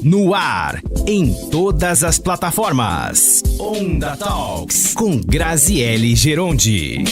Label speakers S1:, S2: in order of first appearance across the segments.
S1: No ar, em todas as plataformas. Onda Talks, com Graziele Gerondi.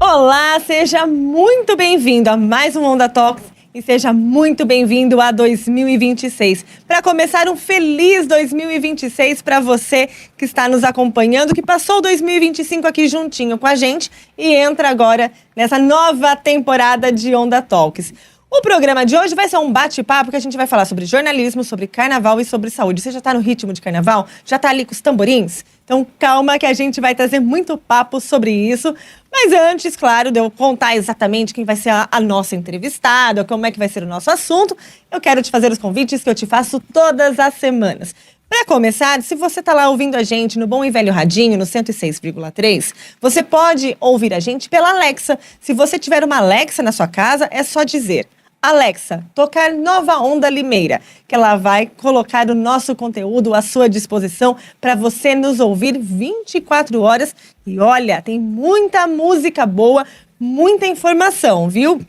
S2: Olá, seja muito bem-vindo a mais um Onda Talks e seja muito bem-vindo a 2026. Para começar, um feliz 2026 para você que está nos acompanhando, que passou 2025 aqui juntinho com a gente e entra agora nessa nova temporada de Onda Talks. O programa de hoje vai ser um bate-papo que a gente vai falar sobre jornalismo, sobre carnaval e sobre saúde. Você já está no ritmo de carnaval? Já está ali com os tamborins? Então calma que a gente vai trazer muito papo sobre isso. Mas antes, claro, de eu contar exatamente quem vai ser a nossa entrevistada, como é que vai ser o nosso assunto, eu quero te fazer os convites que eu te faço todas as semanas. Para começar, se você está lá ouvindo a gente no Bom e Velho Radinho, no 106,3, você pode ouvir a gente pela Alexa. Se você tiver uma Alexa na sua casa, é só dizer: Alexa, tocar Nova Onda Limeira, que ela vai colocar o nosso conteúdo à sua disposição para você nos ouvir 24 horas. E olha, tem muita música boa, muita informação, viu?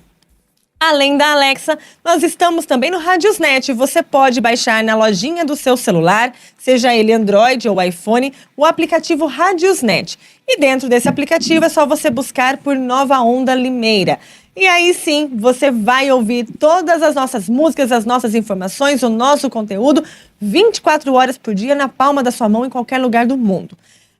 S2: Além da Alexa, nós estamos também no Radiosnet. Você pode baixar na lojinha do seu celular, seja ele Android ou iPhone, o aplicativo Radiosnet. E dentro desse aplicativo é só você buscar por Nova Onda Limeira. E aí sim, você vai ouvir todas as nossas músicas, as nossas informações, o nosso conteúdo, 24 horas por dia, na palma da sua mão, em qualquer lugar do mundo.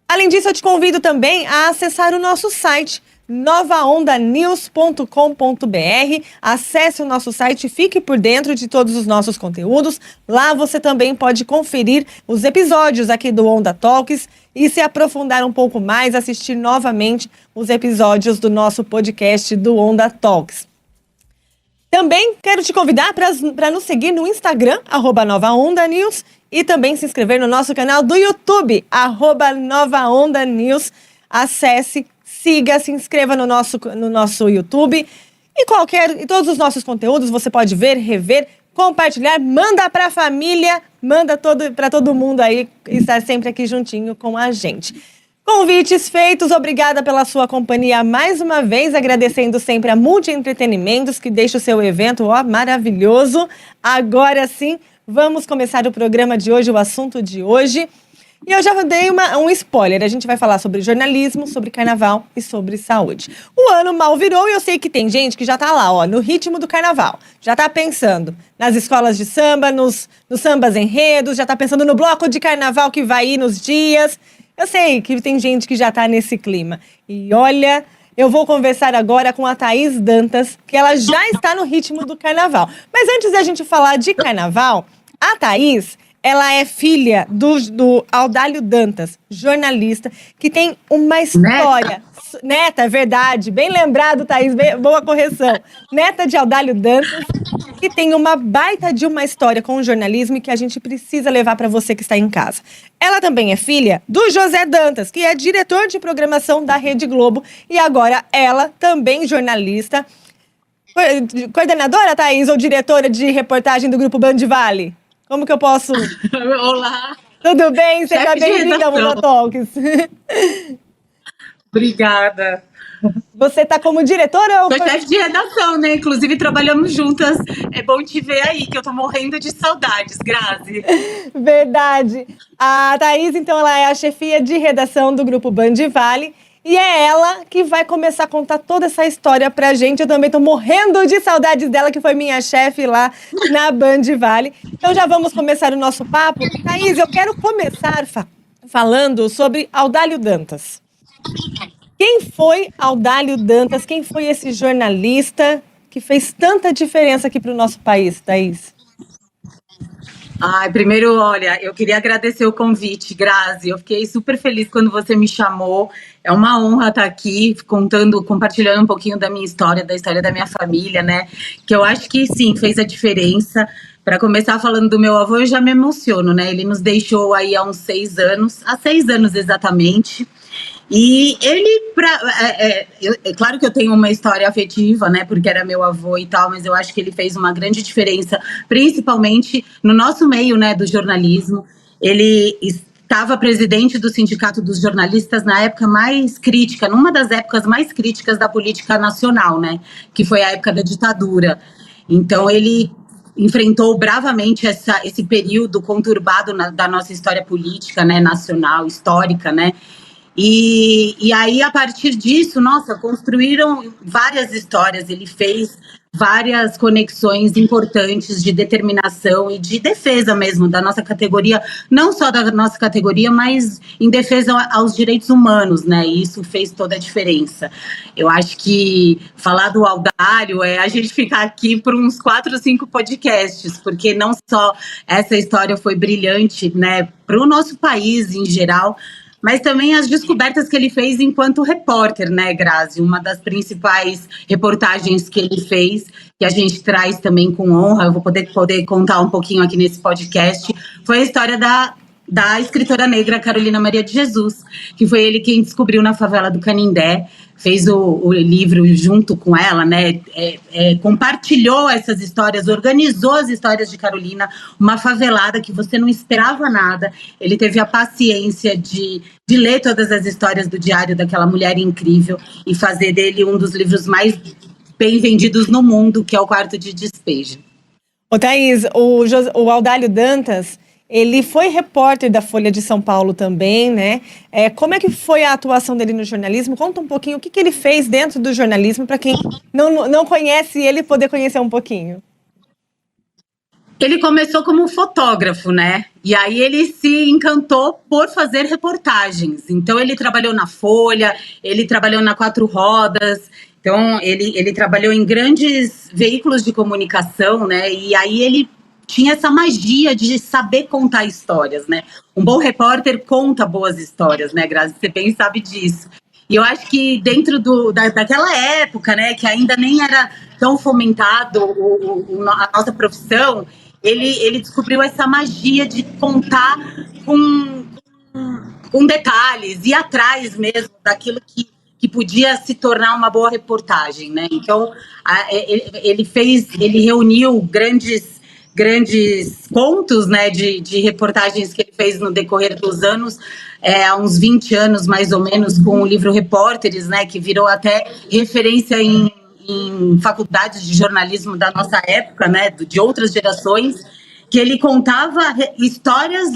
S2: Além disso, eu te convido também a acessar o nosso site, novaondanews.com.br. Acesse o nosso site e fique por dentro de todos os nossos conteúdos. Lá você também pode conferir os episódios aqui do Onda Talks e se aprofundar um pouco mais, assistir novamente os episódios do nosso podcast do Onda Talks. Também quero te convidar para nos seguir no Instagram, @NovaOndaNews, e também se inscrever no nosso canal do YouTube, @NovaOndaNews. Acesse, siga, se inscreva no nosso YouTube e todos os nossos conteúdos você pode ver, rever, compartilhar, manda para a família, manda para todo mundo aí estar sempre aqui juntinho com a gente. Convites feitos, obrigada pela sua companhia mais uma vez, agradecendo sempre a Multi Entretenimentos, que deixa o seu evento maravilhoso. Agora sim, vamos começar o programa de hoje, o assunto de hoje. E eu já dei um spoiler, a gente vai falar sobre jornalismo, sobre carnaval e sobre saúde. O ano mal virou e eu sei que tem gente que já tá lá, no ritmo do carnaval. Já tá pensando nas escolas de samba, nos sambas enredos, já tá pensando no bloco de carnaval que vai ir nos dias. Eu sei que tem gente que já tá nesse clima. E olha, eu vou conversar agora com a Thaís Dantas, que ela já está no ritmo do carnaval. Mas antes da gente falar de carnaval, a Thaís, ela é filha do Audálio Dantas, jornalista, que tem uma história... Neta, é verdade. Bem lembrado, Thaís. Boa correção. Neta de Audálio Dantas, que tem uma baita de uma história com o jornalismo e que a gente precisa levar para você que está em casa. Ela também é filha do José Dantas, que é diretor de programação da Rede Globo. E agora ela, também jornalista. Coordenadora, Thaís, ou diretora de reportagem do Grupo Band Vale? Como que eu posso...
S3: Olá!
S2: Tudo bem? Seja bem-vinda ao Onda Talks.
S3: Obrigada.
S2: Você tá como diretora?
S3: Sou chefe de redação, né? Inclusive trabalhamos juntas. É bom te ver aí, que eu tô morrendo de saudades, Grazi.
S2: Verdade. A Thaís, então, ela é a chefia de redação do Grupo Band Vale. E é ela que vai começar a contar toda essa história pra gente. Eu também tô morrendo de saudades dela, que foi minha chefe lá na Band Vale. Então já vamos começar o nosso papo. Thaís, eu quero começar falando sobre Audálio Dantas. Quem foi Audálio Dantas? Quem foi esse jornalista que fez tanta diferença aqui pro nosso país, Thaís?
S3: Primeiro, olha, eu queria agradecer o convite, Grazi. Eu fiquei super feliz quando você me chamou. É uma honra estar aqui compartilhando um pouquinho da minha história, da história da minha família, né? Que eu acho que sim, fez a diferença. Para começar falando do meu avô, eu já me emociono, né? Ele nos deixou aí há 6 anos exatamente. E ele, claro que eu tenho uma história afetiva, né, porque era meu avô e tal, mas eu acho que ele fez uma grande diferença, principalmente no nosso meio, né, do jornalismo. Ele estava presidente do Sindicato dos Jornalistas na época mais crítica, numa das épocas mais críticas da política nacional, né? Que foi a época da ditadura. Então, ele enfrentou bravamente esse período conturbado da nossa história política, né? Nacional, histórica, né? E aí, a partir disso, nossa, construíram várias histórias. Ele fez várias conexões importantes de determinação e de defesa mesmo da nossa categoria, não só da nossa categoria, mas em defesa aos direitos humanos, né? E isso fez toda a diferença. Eu acho que falar do Audálio é a gente ficar aqui por uns 4 ou 5 podcasts, porque não só essa história foi brilhante, né, para o nosso país em geral, mas também as descobertas que ele fez enquanto repórter, né, Grazi? Uma das principais reportagens que ele fez, que a gente traz também com honra, eu vou poder contar um pouquinho aqui nesse podcast, foi a história da escritora negra Carolina Maria de Jesus, que foi ele quem descobriu na favela do Canindé, fez o livro junto com ela, né? Compartilhou essas histórias, organizou as histórias de Carolina, uma favelada que você não esperava nada. Ele teve a paciência de ler todas as histórias do diário daquela mulher incrível e fazer dele um dos livros mais bem vendidos no mundo, que é o Quarto de Despejo.
S2: Ô, Thaís, o Audálio Dantas, ele foi repórter da Folha de São Paulo também, né? Como é que foi a atuação dele no jornalismo? Conta um pouquinho o que ele fez dentro do jornalismo, para quem não conhece ele poder conhecer um pouquinho.
S3: Ele começou como fotógrafo, né? E aí ele se encantou por fazer reportagens. Então ele trabalhou na Folha, ele trabalhou na Quatro Rodas, então ele trabalhou em grandes veículos de comunicação, né? E aí ele tinha essa magia de saber contar histórias, né? Um bom repórter conta boas histórias, né, Grazi? Você bem sabe disso. E eu acho que dentro daquela época, né, que ainda nem era tão fomentado a nossa profissão, ele descobriu essa magia de contar com detalhes, ir atrás mesmo daquilo que podia se tornar uma boa reportagem, né? Então, ele reuniu grandes contos, né, de reportagens que ele fez no decorrer dos anos, há uns 20 anos mais ou menos, com o livro Repórteres, né, que virou até referência em faculdades de jornalismo da nossa época, né, de outras gerações, que ele contava histórias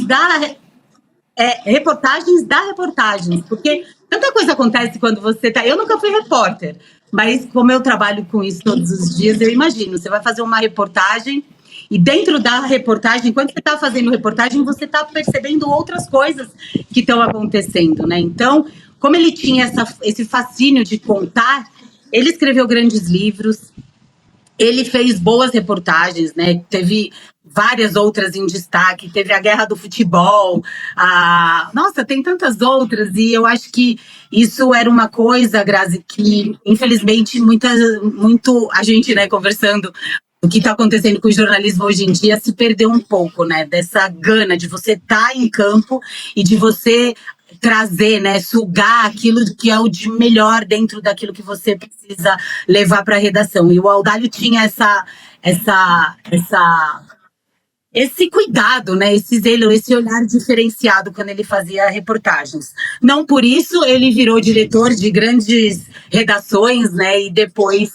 S3: reportagens da reportagem, porque tanta coisa acontece quando você tá... Eu nunca fui repórter, mas como eu trabalho com isso todos os dias, eu imagino, você vai fazer uma reportagem e dentro da reportagem, enquanto você está fazendo reportagem, você está percebendo outras coisas que estão acontecendo, né? Então, como ele tinha esse fascínio de contar, ele escreveu grandes livros, ele fez boas reportagens, né? Teve várias outras em destaque, teve a Guerra do Futebol, nossa, tem tantas outras, e eu acho que isso era uma coisa, Grazi, que infelizmente muito a gente, né, conversando o que está acontecendo com o jornalismo hoje em dia se perdeu um pouco, né? Dessa gana de você estar em campo e de você trazer, né? Sugar aquilo que é o de melhor dentro daquilo que você precisa levar para a redação. E o Audálio tinha esse cuidado, né? Esse zelo, esse olhar diferenciado quando ele fazia reportagens. Não por isso ele virou diretor de grandes redações, né? E depois,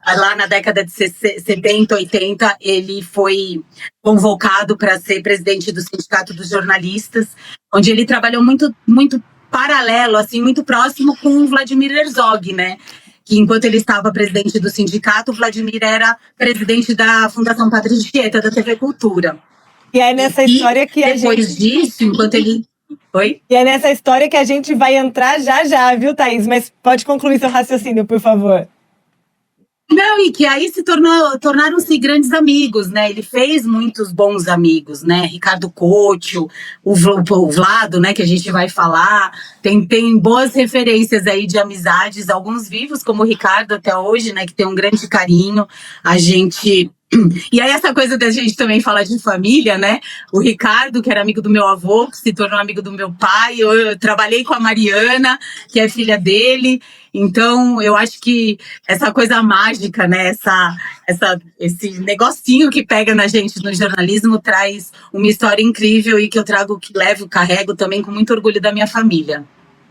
S3: lá na década de 70, 80, ele foi convocado para ser presidente do Sindicato dos Jornalistas, onde ele trabalhou muito, muito paralelo, assim, muito próximo com o Vladimir Herzog, né? Que enquanto ele estava presidente do sindicato, o Vladimir era presidente da Fundação Padre Anchieta, da TV Cultura.
S2: E é nessa história que
S3: depois disso, enquanto ele... Oi?
S2: E é nessa história que a gente vai entrar já, viu, Thaís? Mas pode concluir seu raciocínio, por favor.
S3: Não, e que aí tornaram-se grandes amigos, né? Ele fez muitos bons amigos, né? Ricardo Couto, o Vlado, né? Que a gente vai falar. Tem boas referências aí de amizades, alguns vivos, como o Ricardo até hoje, né? Que tem um grande carinho. A gente E aí essa coisa da gente também falar de família, né? O Ricardo, que era amigo do meu avô, que se tornou amigo do meu pai. Eu trabalhei com a Mariana, que é filha dele. Então, eu acho que essa coisa mágica, né? Esse negocinho que pega na gente no jornalismo traz uma história incrível e que eu trago, que levo, carrego também com muito orgulho da minha família.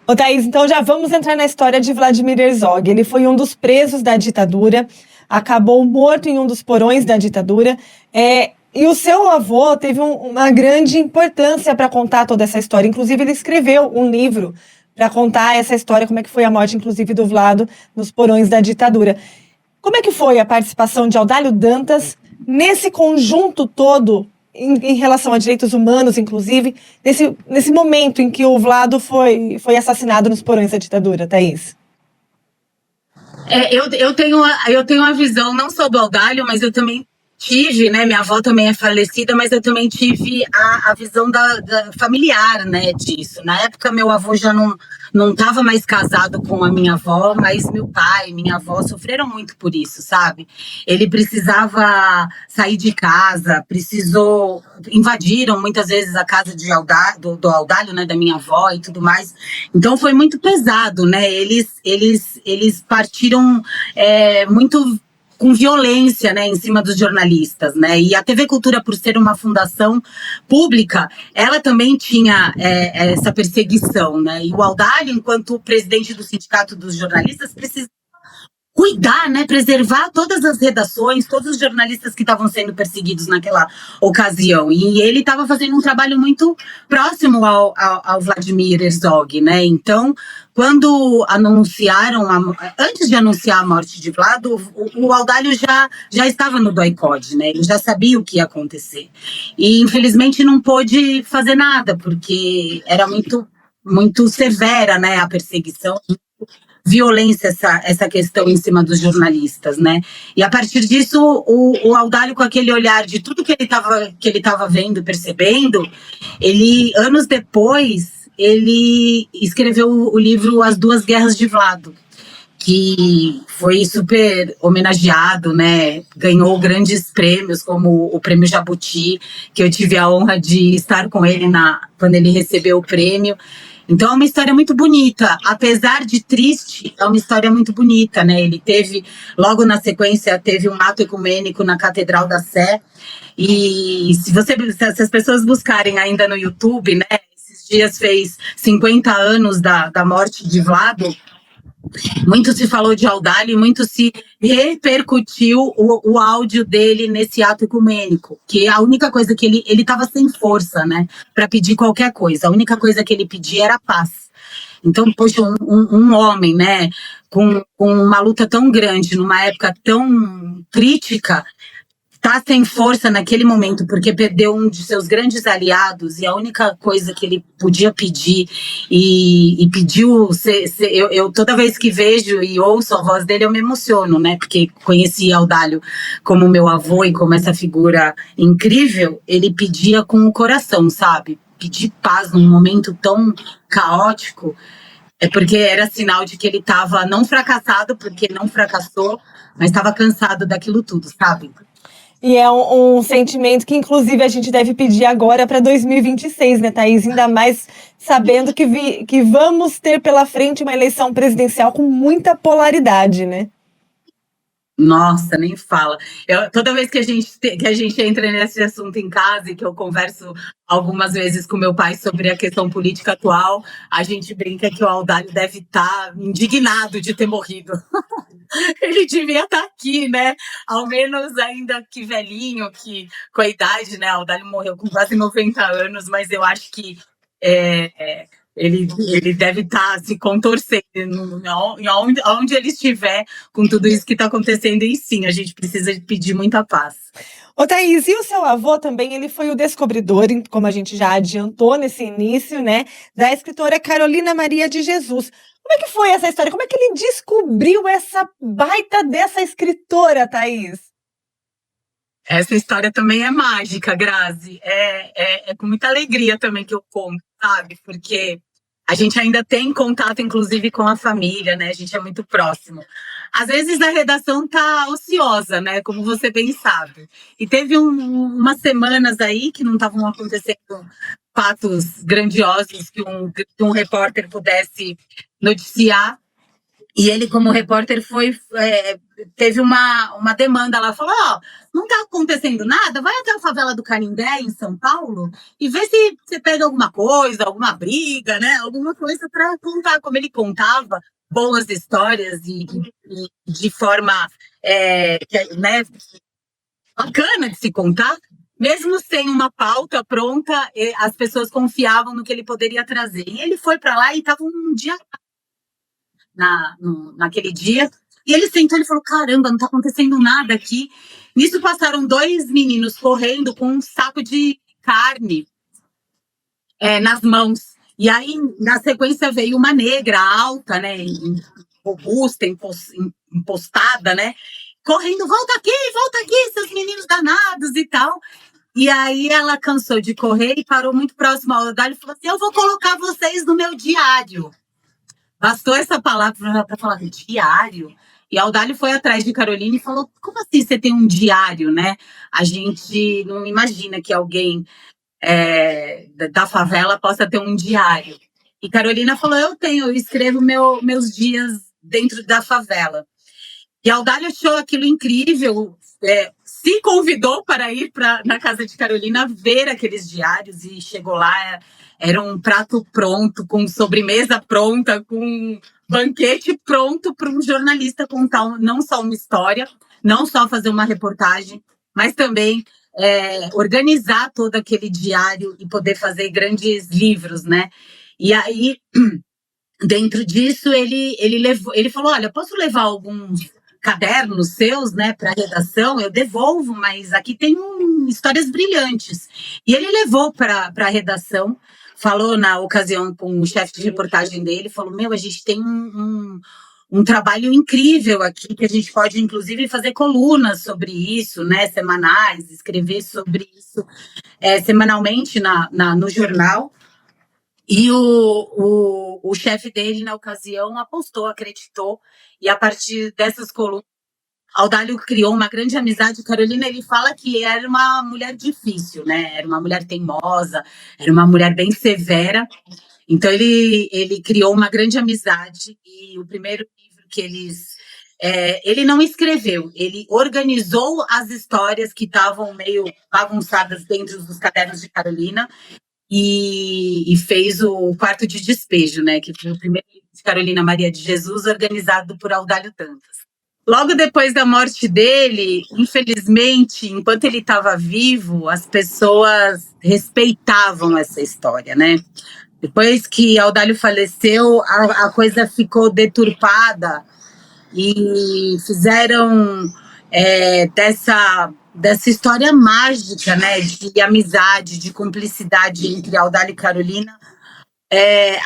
S2: Ô, Thaís, então já vamos entrar na história de Vladimir Herzog. Ele foi um dos presos da ditadura, acabou morto em um dos porões da ditadura. E o seu avô teve uma grande importância para contar toda essa história. Inclusive, ele escreveu um livro para contar essa história, como é que foi a morte, inclusive, do Vlado nos porões da ditadura. Como é que foi a participação de Audálio Dantas nesse conjunto todo, em relação a direitos humanos, inclusive, nesse momento em que o Vlado foi assassinado nos porões da ditadura, Thaís?
S3: Eu tenho uma visão não só do Audálio, mas eu também tive, né? Minha avó também é falecida, mas eu também tive a visão da familiar, né? Disso. Na época, meu avô já não estava mais casado com a minha avó, mas meu pai e minha avó sofreram muito por isso, sabe? Ele precisava sair de casa, invadiram muitas vezes a casa do Audálio, né? Da minha avó e tudo mais. Então foi muito pesado, né? Eles partiram muito com violência, né, em cima dos jornalistas, né, e a TV Cultura, por ser uma fundação pública, ela também tinha essa perseguição, né, e o Audálio, enquanto presidente do Sindicato dos Jornalistas, precisa cuidar, né, preservar todas as redações, todos os jornalistas que estavam sendo perseguidos naquela ocasião. E ele estava fazendo um trabalho muito próximo ao Vladimir Herzog, né? Então, quando antes de anunciar a morte de Vlado, o Audálio já estava no doicode, né? Ele já sabia o que ia acontecer. E, infelizmente, não pôde fazer nada, porque era muito severa, né, a perseguição, violência essa questão em cima dos jornalistas, né? E a partir disso, o Audálio, com aquele olhar de tudo que ele estava vendo, percebendo, ele, anos depois, ele escreveu o livro As Duas Guerras de Vlado, que foi super homenageado, né? Ganhou grandes prêmios, como o Prêmio Jabuti, que eu tive a honra de estar com ele quando ele recebeu o prêmio. Então é uma história muito bonita, apesar de triste, é uma história muito bonita, né? Ele logo na sequência, teve um ato ecumênico na Catedral da Sé, e se as pessoas buscarem ainda no YouTube, né? Esses dias fez 50 anos da morte de Vlado. Muito se falou de Audálio e muito se repercutiu o áudio dele nesse ato ecumênico, que a única coisa que ele estava sem força, né, para pedir qualquer coisa. A única coisa que ele pedia era paz. Então, poxa, um homem, né, com uma luta tão grande, numa época tão crítica, tá sem força naquele momento, porque perdeu um de seus grandes aliados, e a única coisa que ele podia pedir, e pediu, eu toda vez que vejo e ouço a voz dele, eu me emociono, né, porque conheci Audálio como meu avô e como essa figura incrível. Ele pedia com o coração, sabe, pedir paz num momento tão caótico, porque era sinal de que ele estava não fracassado, porque não fracassou, mas estava cansado daquilo tudo, sabe?
S2: E é um sentimento que, inclusive, a gente deve pedir agora para 2026, né, Thaís? Ainda mais sabendo que vamos ter pela frente uma eleição presidencial com muita polaridade, né?
S3: Nossa, nem fala. Toda vez que a gente entra nesse assunto em casa e que eu converso algumas vezes com meu pai sobre a questão política atual, a gente brinca que o Audálio deve estar indignado de ter morrido. Ele devia estar aqui, né? Ao menos ainda que velhinho, que com a idade, né? O Audálio morreu com quase 90 anos, mas eu acho que ele deve estar se contorcendo onde ele estiver com tudo isso que está acontecendo. E sim, a gente precisa pedir muita paz.
S2: Ô, Thaís, e o seu avô também, ele foi o descobridor, como a gente já adiantou nesse início, né, da escritora Carolina Maria de Jesus. Como é que foi essa história? Como é que ele descobriu essa baita dessa escritora, Thaís?
S3: Essa história também é mágica, Grazi. É com muita alegria também que eu conto, sabe? Porque A gente ainda tem contato, inclusive, com a família, né? A gente é muito próximo. Às vezes a redação tá ociosa, né? Como você bem sabe. E teve umas semanas aí que não estavam acontecendo fatos grandiosos que um repórter pudesse noticiar. E ele, como repórter, teve uma demanda lá, falou, não tá acontecendo nada, vai até a favela do Canindé, em São Paulo, e vê se você pega alguma coisa, alguma briga, né? Alguma coisa para contar, como ele contava, boas histórias e de forma né, bacana de se contar. Mesmo sem uma pauta pronta, as pessoas confiavam no que ele poderia trazer. E ele foi para lá e estava um dia naquele dia, e ele sentou e falou, caramba, não está acontecendo nada aqui. Nisso passaram 2 meninos correndo com um saco de carne nas mãos. E aí, na sequência, veio uma negra alta, né, robusta, impostada, né, correndo, volta aqui, seus meninos danados e tal. E aí ela cansou de correr e parou muito próximo ao Audálio e falou assim, eu vou colocar vocês no meu diário. Bastou essa palavra para falar diário. E a Audálio foi atrás de Carolina e falou, como assim você tem um diário, né? A gente não imagina que alguém da favela possa ter um diário. E Carolina falou, eu escrevo meus dias dentro da favela. E a Audálio achou aquilo incrível, se convidou para ir na casa de Carolina ver aqueles diários e chegou lá, era um prato pronto, com sobremesa pronta, com banquete pronto para um jornalista contar não só uma história, não só fazer uma reportagem, mas também organizar todo aquele diário e poder fazer grandes livros, né? E aí, dentro disso, ele falou, olha, posso levar alguns cadernos seus, né, para redação? Eu devolvo, mas aqui tem histórias brilhantes. E ele levou para a redação, falou na ocasião com o chefe de reportagem dele, falou, a gente tem um trabalho incrível aqui, que a gente pode, inclusive, fazer colunas sobre isso, né, semanais, escrever sobre isso semanalmente no jornal. E o chefe dele, na ocasião, apostou, acreditou, e a partir dessas colunas, Audálio criou uma grande amizade. Carolina, ele fala que era uma mulher difícil, né? Era uma mulher teimosa, era uma mulher bem severa. Então, ele criou uma grande amizade, e o primeiro livro que ele não escreveu, ele organizou as histórias que estavam meio bagunçadas dentro dos cadernos de Carolina, e fez o Quarto de Despejo, né? Que foi o primeiro livro de Carolina Maria de Jesus, organizado por Audálio Dantas. Logo depois da morte dele, infelizmente, enquanto ele estava vivo, as pessoas respeitavam essa história, né? Depois que Audálio faleceu, a coisa ficou deturpada e fizeram dessa história mágica, né, de amizade, de cumplicidade entre Audálio e Carolina,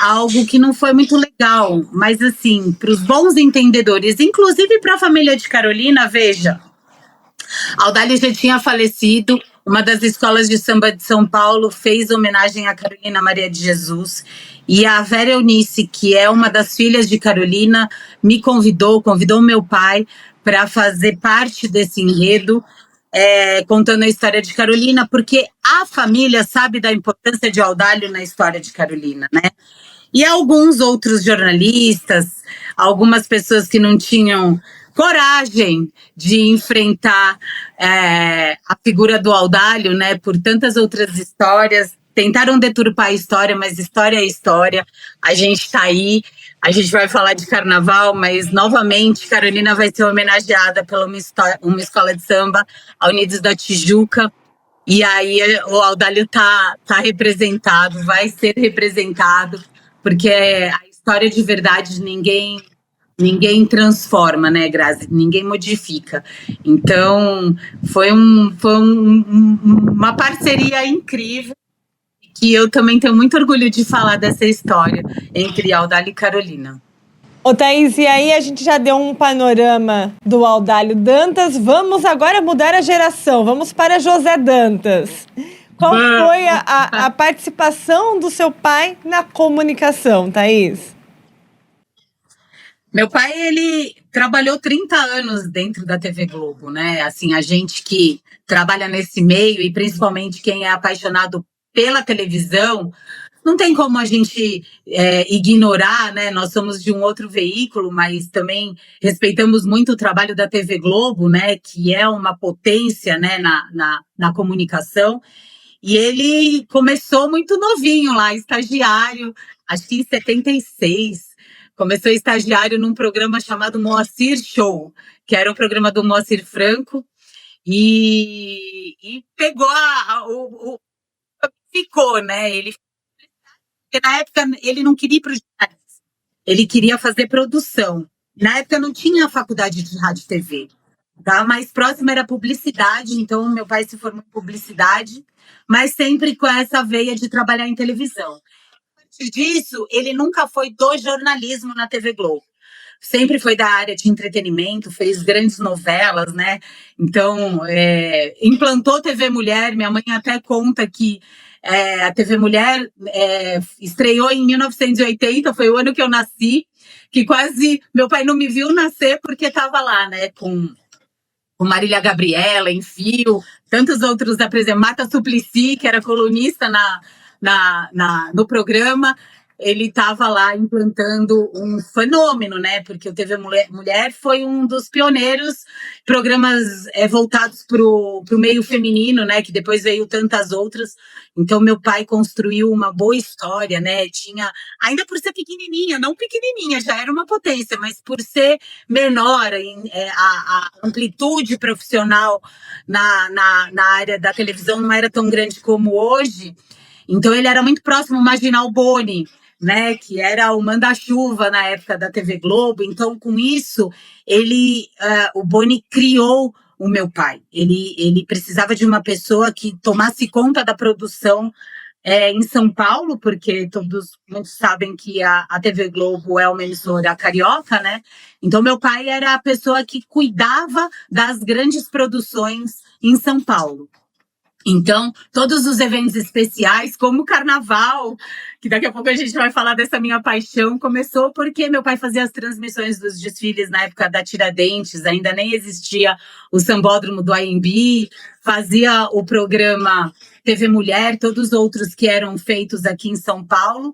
S3: algo que não foi muito legal, mas assim, para os bons entendedores, inclusive para a família de Carolina, veja, Audálio já tinha falecido, uma das escolas de samba de São Paulo fez homenagem a Carolina Maria de Jesus, e a Vera Eunice, que é uma das filhas de Carolina, me convidou meu pai para fazer parte desse enredo, contando a história de Carolina, porque a família sabe da importância de Audálio na história de Carolina, né? E alguns outros jornalistas, algumas pessoas que não tinham coragem de enfrentar a figura do Audálio, né, por tantas outras histórias, tentaram deturpar a história, mas história é história. A gente está aí, a gente vai falar de carnaval, mas novamente Carolina vai ser homenageada pela uma escola de samba, a Unidos da Tijuca, e aí o Audálio tá representado, vai ser representado, porque a história de verdade ninguém transforma, né, Grazi? Ninguém modifica. Então, foi uma parceria incrível, que eu também tenho muito orgulho de falar dessa história entre Audálio e Carolina.
S2: Ô, Thaís, e aí a gente já deu um panorama do Audálio Dantas, vamos agora mudar a geração, vamos para José Dantas. Qual foi a participação do seu pai na comunicação, Thaís?
S3: Meu pai, ele trabalhou 30 anos dentro da TV Globo, né? Assim, a gente que trabalha nesse meio, e principalmente quem é apaixonado pela televisão, não tem como a gente ignorar, né? Nós somos de um outro veículo, mas também respeitamos muito o trabalho da TV Globo, né? Que é uma potência, né? Na comunicação. E ele começou muito novinho lá, estagiário, acho que em 76. Começou estagiário num programa chamado Moacir Show, que era um programa do Moacir Franco, e pegou ficou, né? Porque na época ele não queria ir para os jornais, ele queria fazer produção. Na época não tinha faculdade de rádio e TV. Tá? Mais próximo era publicidade, então meu pai se formou em publicidade, mas sempre com essa veia de trabalhar em televisão. Antes disso, ele nunca foi do jornalismo na TV Globo. Sempre foi da área de entretenimento, fez grandes novelas, né? Então, implantou TV Mulher. Minha mãe até conta que a TV Mulher estreou em 1980, foi o ano que eu nasci, que quase meu pai não me viu nascer porque estava lá, né? Com Marília Gabriela, em Fio, tantos outros apresentadores, Marta Suplicy, que era colunista no programa. Ele estava lá implantando um fenômeno, né? Porque o TV Mulher foi um dos pioneiros, programas voltados para o meio feminino, né? Que depois veio tantas outras. Então, meu pai construiu uma boa história, né? Tinha, ainda por ser pequenininha, não pequenininha, já era uma potência, mas por ser menor, a amplitude profissional na área da televisão não era tão grande como hoje. Então, ele era muito próximo ao Marginal Boni, né, que era o manda-chuva na época da TV Globo. Então, com isso, o Boni criou o meu pai. Ele precisava de uma pessoa que tomasse conta da produção em São Paulo, porque muitos sabem que a TV Globo é uma emissora carioca, né? Então, meu pai era a pessoa que cuidava das grandes produções em São Paulo. Então, todos os eventos especiais, como o Carnaval, que daqui a pouco a gente vai falar dessa minha paixão, começou porque meu pai fazia as transmissões dos desfiles na época da Tiradentes, ainda nem existia o Sambódromo do AMB, fazia o programa TV Mulher, todos os outros que eram feitos aqui em São Paulo.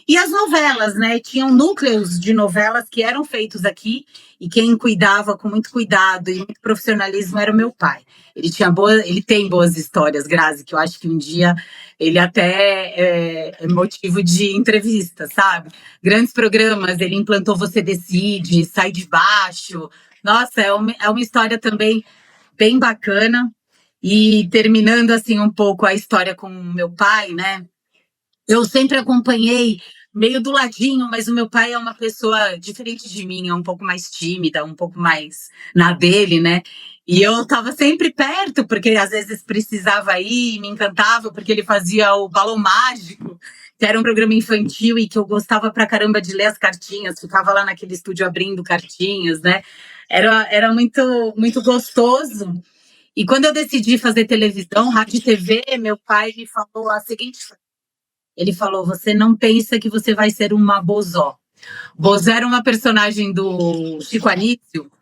S3: E as novelas, né? Tinham núcleos de novelas que eram feitos aqui, e quem cuidava com muito cuidado e muito profissionalismo era o meu pai. Ele tem boas histórias, Grazi, que eu acho que um dia ele até é motivo de entrevista, sabe? Grandes programas, ele implantou Você Decide, Sai de Baixo. Nossa, é uma história também bem bacana. E terminando assim um pouco a história com o meu pai, né? Eu sempre acompanhei meio do ladinho, mas o meu pai é uma pessoa diferente de mim, é um pouco mais tímida, um pouco mais na dele, né? E eu estava sempre perto, porque às vezes precisava ir, me encantava, porque ele fazia o Balão Mágico, que era um programa infantil e que eu gostava pra caramba de ler as cartinhas, ficava lá naquele estúdio abrindo cartinhas, né? Era muito, muito gostoso. E quando eu decidi fazer televisão, rádio e TV, meu pai me falou a seguinte frase. Ele falou: você não pensa que você vai ser uma bozó. Bozó era uma personagem do Chico Anísio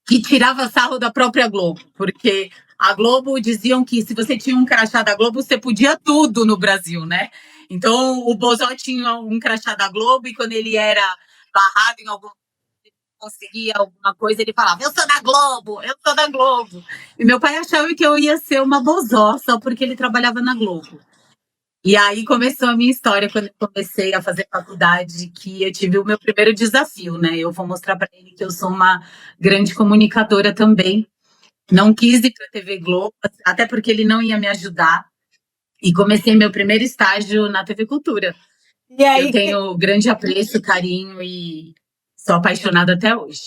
S3: que tirava sarro da própria Globo, porque a Globo diziam que se você tinha um crachá da Globo, você podia tudo no Brasil, né? Então, o Bozó tinha um crachá da Globo e quando ele era barrado em algum conseguia alguma coisa, ele falava: eu sou da Globo, eu sou da Globo. E meu pai achava que eu ia ser uma bozó só porque ele trabalhava na Globo. E aí começou a minha história quando eu comecei a fazer faculdade, que eu tive o meu primeiro desafio, né? Eu vou mostrar para ele que eu sou uma grande comunicadora também. Não quis ir para a TV Globo, até porque ele não ia me ajudar. E comecei meu primeiro estágio na TV Cultura.
S2: E aí,
S3: eu tenho grande apreço, carinho e sou apaixonada até hoje.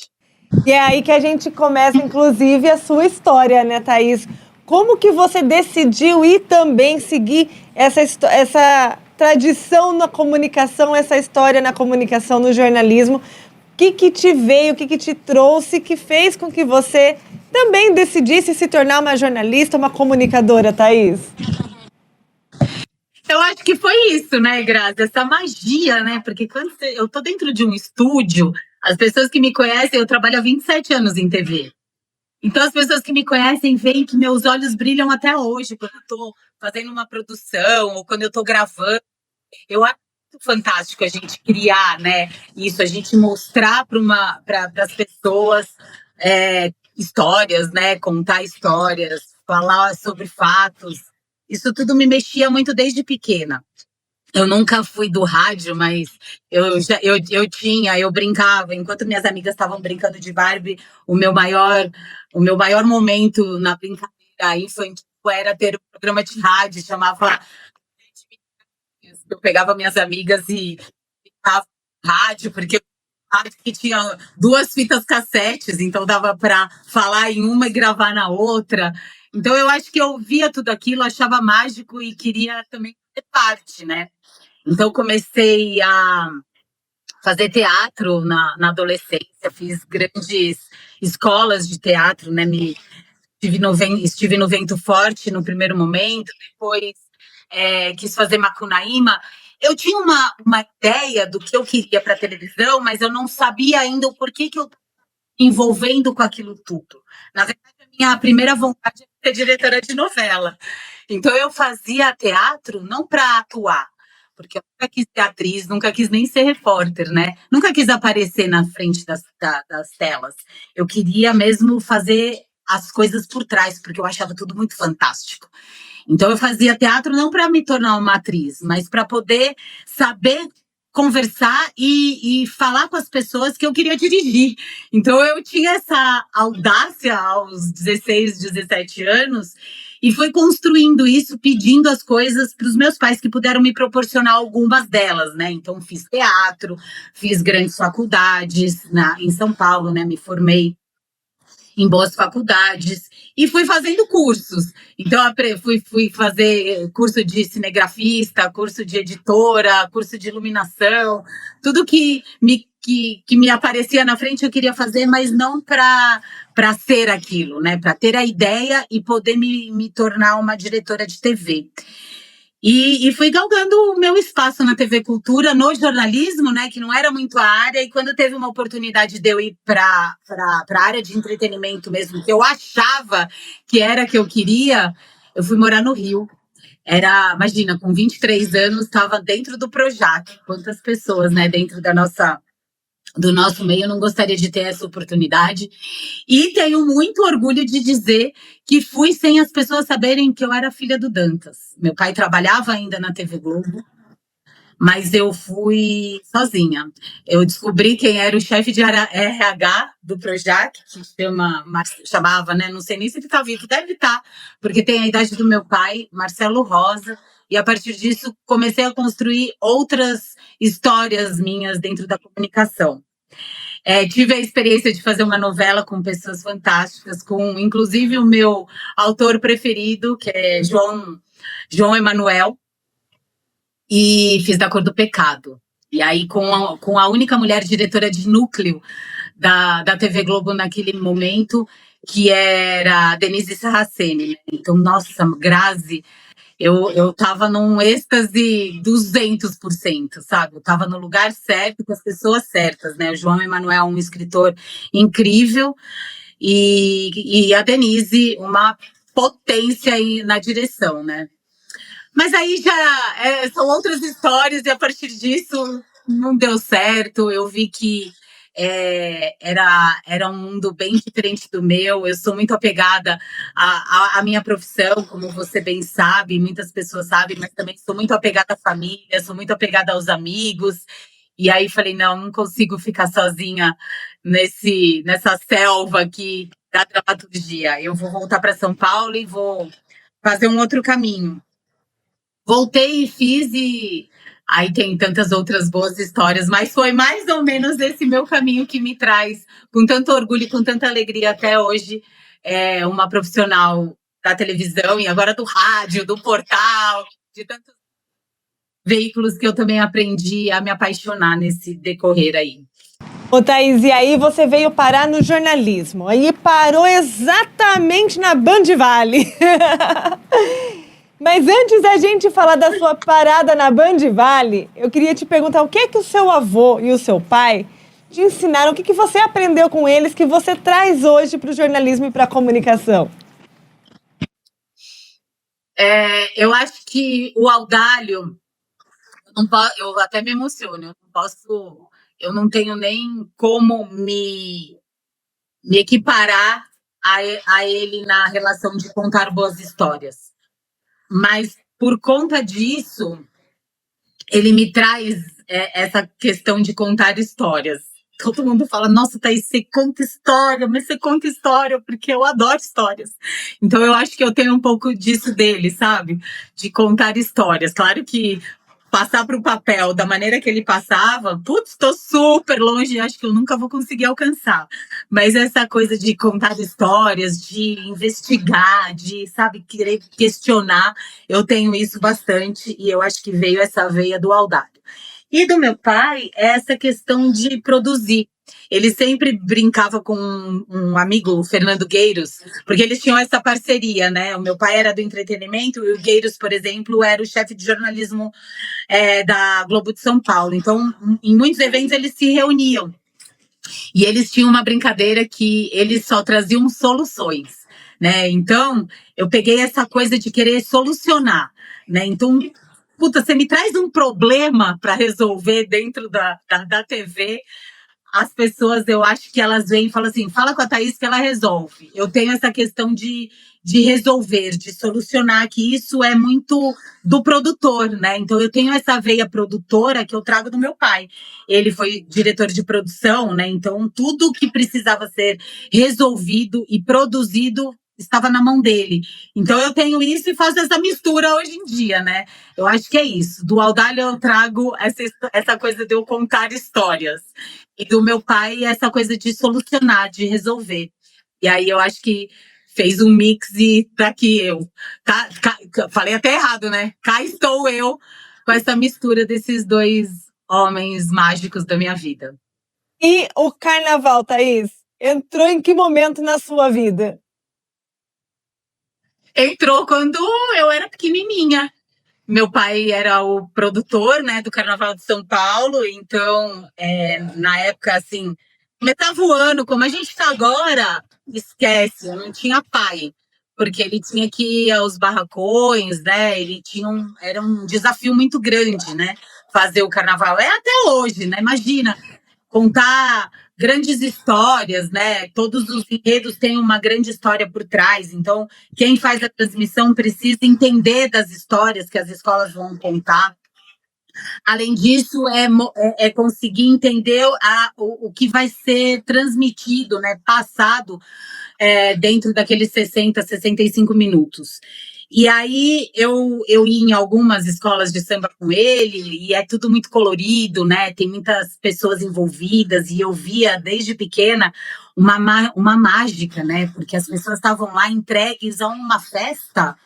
S2: E é aí que a gente começa, inclusive, a sua história, né, Thaís? Como que você decidiu ir também seguir essa tradição na comunicação, essa história na comunicação, no jornalismo? O que te veio, o que te trouxe, que fez com que você também decidisse se tornar uma jornalista, uma comunicadora, Thaís?
S3: Eu acho que foi isso, né, Grazi? Essa magia, né? Porque eu tô dentro de um estúdio, as pessoas que me conhecem, eu trabalho há 27 anos em TV. Então, as pessoas que me conhecem veem que meus olhos brilham até hoje, quando eu estou fazendo uma produção ou quando eu estou gravando. Eu acho muito fantástico a gente criar, né? Isso, a gente mostrar para as pessoas histórias, né? Contar histórias, falar sobre fatos. Isso tudo me mexia muito desde pequena. Eu nunca fui do rádio, mas eu brincava, enquanto minhas amigas estavam brincando de Barbie, o meu maior momento na brincadeira infantil era ter um programa de rádio, chamava. Eu pegava minhas amigas e ficava no rádio, porque o rádio que tinha 2 fitas cassetes, então dava para falar em uma e gravar na outra. Então eu acho que eu via tudo aquilo, achava mágico e queria também fazer parte, né? Então comecei a fazer teatro na adolescência, fiz grandes escolas de teatro, né? Estive no Vento Forte no primeiro momento, depois quis fazer Macunaíma. Eu tinha uma ideia do que eu queria para a televisão, mas eu não sabia ainda o porquê que eu estava envolvendo com aquilo tudo. Na verdade, a minha primeira vontade era ser diretora de novela. Então, eu fazia teatro não para atuar, porque eu nunca quis ser atriz, nunca quis nem ser repórter, né? Nunca quis aparecer na frente das telas. Eu queria mesmo fazer as coisas por trás, porque eu achava tudo muito fantástico. Então, eu fazia teatro não para me tornar uma atriz, mas para poder saber conversar e falar com as pessoas que eu queria dirigir. Então, eu tinha essa audácia aos 16, 17 anos e fui construindo isso, pedindo as coisas para os meus pais, que puderam me proporcionar algumas delas, né? Então, fiz teatro, fiz grandes faculdades em São Paulo, né? Me formei em boas faculdades e fui fazendo cursos. Então, fui fazer curso de cinegrafista, curso de editora, curso de iluminação, tudo que me aparecia na frente eu queria fazer, mas não para ser aquilo, né? Para ter a ideia e poder me tornar uma diretora de TV. E fui galgando o meu espaço na TV Cultura, no jornalismo, né, que não era muito a área, e quando teve uma oportunidade de eu ir para a área de entretenimento mesmo, que eu achava que era que eu queria, eu fui morar no Rio. Imagina, com 23 anos, estava dentro do Projac. Quantas pessoas, né, dentro do nosso meio, não gostaria de ter essa oportunidade. E tenho muito orgulho de dizer que fui sem as pessoas saberem que eu era filha do Dantas. Meu pai trabalhava ainda na TV Globo, mas eu fui sozinha. Eu descobri quem era o chefe de RH do Projac, que chamava, né? Não sei nem se ele está vivo, deve estar, porque tem a idade do meu pai, Marcelo Rosa. E a partir disso comecei a construir outras histórias minhas dentro da comunicação. Tive a experiência de fazer uma novela com pessoas fantásticas, com inclusive o meu autor preferido, que é João Emanuel, e fiz Da Cor do Pecado. E aí, com a única mulher diretora de núcleo da TV Globo naquele momento, que era a Denise Sarraceni. Então, nossa, Grazi, eu tava num êxtase 200%, sabe? Eu tava no lugar certo, com as pessoas certas, né? O João Emanuel, um escritor incrível, e a Denise, uma potência aí na direção, né? Mas aí já são outras histórias, e a partir disso não deu certo. Eu vi que era um mundo bem diferente do meu. Eu sou muito apegada à minha profissão, como você bem sabe, muitas pessoas sabem, mas também sou muito apegada à família, sou muito apegada aos amigos. E aí falei, não consigo ficar sozinha nessa selva aqui da dramaturgia. Eu vou voltar para São Paulo e vou fazer um outro caminho. Voltei e fiz, e aí tem tantas outras boas histórias, mas foi mais ou menos esse meu caminho que me traz com tanto orgulho e com tanta alegria até hoje, uma profissional da televisão e agora do rádio, do portal, de tantos veículos que eu também aprendi a me apaixonar nesse decorrer aí.
S2: Ô, Thaís, e aí você veio parar no jornalismo, aí parou exatamente na Band Vale. Mas antes da gente falar da sua parada na Band Vale, eu queria te perguntar o que é que o seu avô e o seu pai te ensinaram, o que você aprendeu com eles que você traz hoje para o jornalismo e para a comunicação?
S3: Eu acho que o Audálio, eu até me emociono, eu não tenho nem como me equiparar a ele na relação de contar boas histórias. Mas, por conta disso, ele me traz essa questão de contar histórias. Todo mundo fala, nossa, Thaís, você conta história, mas você conta história, porque eu adoro histórias. Então, eu acho que eu tenho um pouco disso dele, sabe? De contar histórias. Claro que passar para o papel da maneira que ele passava, putz, estou super longe, acho que eu nunca vou conseguir alcançar. Mas essa coisa de contar histórias, de investigar, de, sabe, querer questionar, eu tenho isso bastante e eu acho que veio essa veia do Audálio. E do meu pai, essa questão de produzir. Ele sempre brincava com um amigo, o Fernando Gueiros, porque eles tinham essa parceria, né? O meu pai era do entretenimento e o Gueiros, por exemplo, era o chefe de jornalismo da Globo de São Paulo. Então, em muitos eventos, eles se reuniam. E eles tinham uma brincadeira que eles só traziam soluções, né? Então, eu peguei essa coisa de querer solucionar, né? Então, puta, você me traz um problema para resolver dentro da TV, as pessoas, eu acho que elas vêm e falam assim, fala com a Thaís que ela resolve. Eu tenho essa questão de resolver, de solucionar, que isso é muito do produtor, né? Então, eu tenho essa veia produtora que eu trago do meu pai. Ele foi diretor de produção, né? Então, tudo que precisava ser resolvido e produzido estava na mão dele. Então, eu tenho isso e faço essa mistura hoje em dia, né? Eu acho que é isso. Do Audálio eu trago essa coisa de eu contar histórias. E do meu pai, essa coisa de solucionar, de resolver. E aí eu acho que fez um mix e tá aqui eu. Falei até errado, né? Cá estou eu com essa mistura desses dois homens mágicos da minha vida.
S2: E o carnaval, Thaís, entrou em que momento na sua vida?
S3: Entrou quando eu era pequenininha. Meu pai era o produtor, né, do Carnaval de São Paulo, então, na época, assim, começava o ano, como a gente está agora, esquece, eu não tinha pai, porque ele tinha que ir aos barracões, né, era um desafio muito grande, né, fazer o Carnaval. É até hoje, né, imagina, contar grandes histórias, né? Todos os enredos têm uma grande história por trás. Então, quem faz a transmissão precisa entender das histórias que as escolas vão contar. Além disso, é conseguir entender o que vai ser transmitido, né? Passado dentro daqueles 60, 65 minutos. E aí eu ia em algumas escolas de samba com ele, e é tudo muito colorido, né? Tem muitas pessoas envolvidas, e eu via desde pequena uma mágica, né? Porque as pessoas estavam lá entregues a uma festa.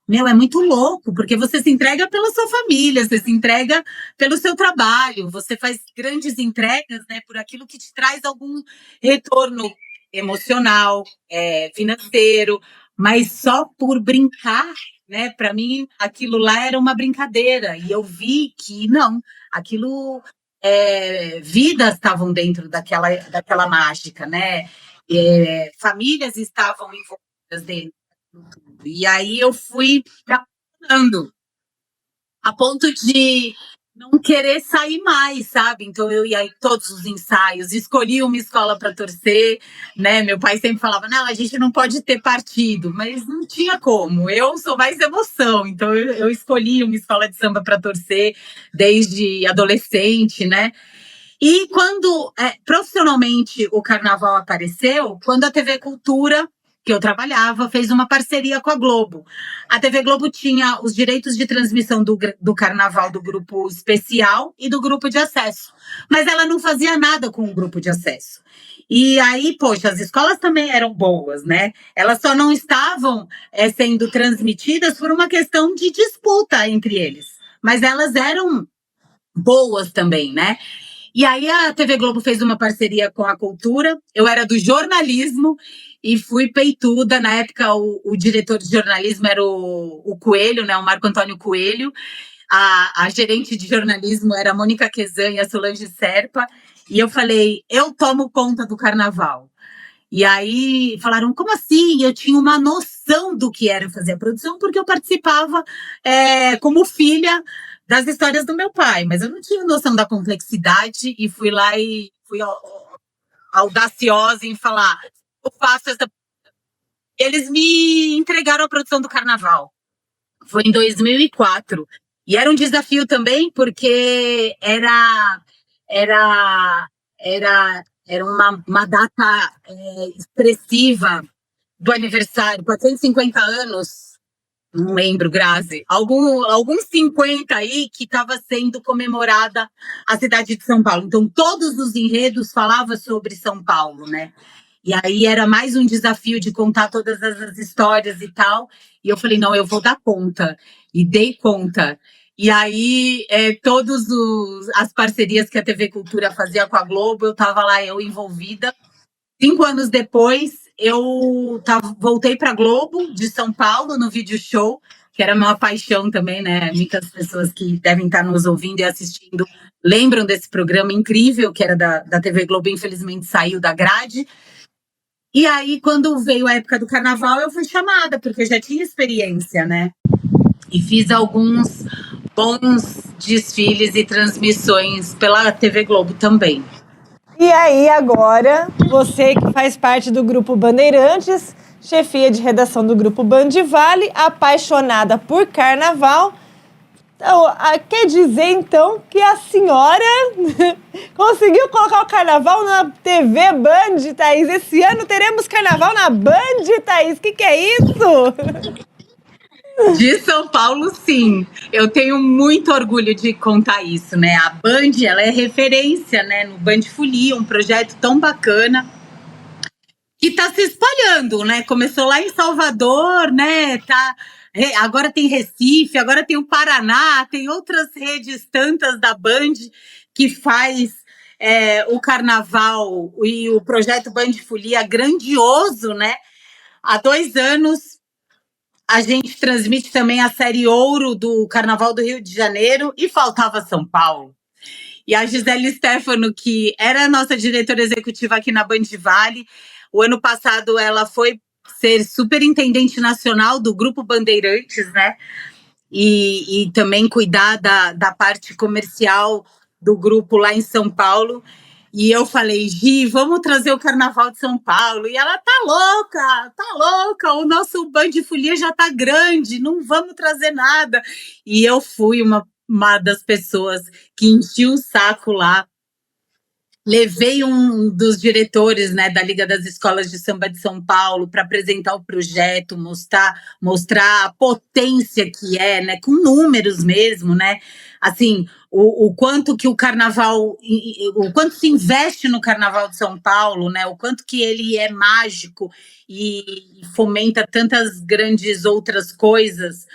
S3: Meu, é muito louco, porque você se entrega pela sua família, você se entrega pelo seu trabalho, você faz grandes entregas, né, por aquilo que te traz algum retorno emocional, financeiro, mas só por brincar, né? Para mim, aquilo lá era uma brincadeira, e eu vi que não, aquilo, vidas estavam dentro daquela mágica, né? Famílias estavam envolvidas dentro. E aí eu fui me apaixonando, a ponto de não querer sair mais, sabe? Então eu ia em todos os ensaios, escolhi uma escola para torcer, né? Meu pai sempre falava, não, a gente não pode ter partido, mas não tinha como, eu sou mais emoção, então eu escolhi uma escola de samba para torcer desde adolescente, né? E quando profissionalmente o carnaval apareceu, quando a TV Cultura, que eu trabalhava, fez uma parceria com a Globo. A TV Globo tinha os direitos de transmissão do carnaval do grupo especial e do grupo de acesso. Mas ela não fazia nada com o grupo de acesso. E aí, poxa, as escolas também eram boas, né? Elas só não estavam sendo transmitidas por uma questão de disputa entre eles. Mas elas eram boas também, né? E aí a TV Globo fez uma parceria com a Cultura, eu era do jornalismo e fui peituda. Na época, o diretor de jornalismo era o Coelho, né, o Marco Antônio Coelho. A gerente de jornalismo era a Mônica Quesan e a Solange Serpa. E eu falei, eu tomo conta do carnaval. E aí falaram, como assim? Eu tinha uma noção do que era fazer a produção, porque eu participava como filha das histórias do meu pai, mas eu não tinha noção da complexidade e fui lá e fui audaciosa em falar, eu faço essa... Eles me entregaram a produção do carnaval. Foi em 2004. E era um desafio também, porque era, era uma data expressiva do aniversário, 450 anos, não lembro, Grazi, alguns 50 aí que estava sendo comemorada a cidade de São Paulo. Então, todos os enredos falavam sobre São Paulo, né? E aí era mais um desafio de contar todas as histórias e tal. E eu falei, não, eu vou dar conta. E dei conta. E aí, todas as parcerias que a TV Cultura fazia com a Globo, eu estava lá, eu envolvida. 5 anos depois, eu voltei para a Globo, de São Paulo, no Video Show, que era uma paixão também, né? Muitas pessoas que devem estar nos ouvindo e assistindo lembram desse programa incrível, que era da TV Globo, infelizmente saiu da grade. E aí, quando veio a época do carnaval, eu fui chamada, porque eu já tinha experiência, né? E fiz alguns bons desfiles e transmissões pela TV Globo também.
S2: E aí, agora, você que faz parte do Grupo Bandeirantes, chefia de redação do Grupo Band Vale, apaixonada por carnaval. Então, quer dizer, então, que a senhora conseguiu colocar o carnaval na TV Band, Thaís? Esse ano teremos carnaval na Band, Thaís? O que é isso?
S3: De São Paulo, sim. Eu tenho muito orgulho de contar isso, né? A Band, ela é referência, né? No Band Folia, um projeto tão bacana que está se espalhando, né? Começou lá em Salvador, né? Agora tem Recife, agora tem o Paraná, tem outras redes tantas da Band que faz o carnaval e o projeto Band Folia grandioso, né? Há 2 anos a gente transmite também a série Ouro do Carnaval do Rio de Janeiro e faltava São Paulo. E a Gisele Stefano, que era a nossa diretora executiva aqui na Band Vale, o ano passado ela foi ser superintendente nacional do Grupo Bandeirantes, né? E também cuidar da parte comercial do grupo lá em São Paulo. E eu falei, Gi, vamos trazer o Carnaval de São Paulo. E ela, tá louca, o nosso Band Folia já tá grande, não vamos trazer nada. E eu fui uma das pessoas que enchi o saco lá. Levei um dos diretores, né, da Liga das Escolas de Samba de São Paulo para apresentar o projeto, mostrar a potência que é, né, com números mesmo, né, assim, o quanto que o carnaval, o quanto se investe no Carnaval de São Paulo, né, o quanto que ele é mágico e fomenta tantas grandes outras coisas,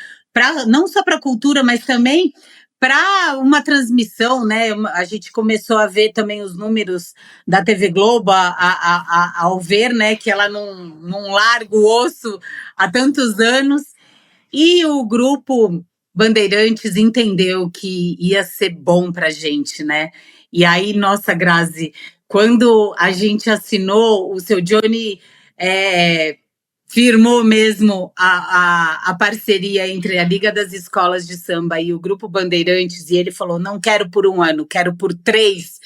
S3: não só para a cultura, mas também para uma transmissão, né? A gente começou a ver também os números da TV Globo ao ver, né, que ela não larga o osso há tantos anos. E o grupo Bandeirantes entendeu que ia ser bom para a gente, né? E aí, nossa, Grazi, quando a gente assinou, o seu Johnny firmou mesmo a parceria entre a Liga das Escolas de Samba e o Grupo Bandeirantes, e ele falou, não quero por 1 ano, quero por 3.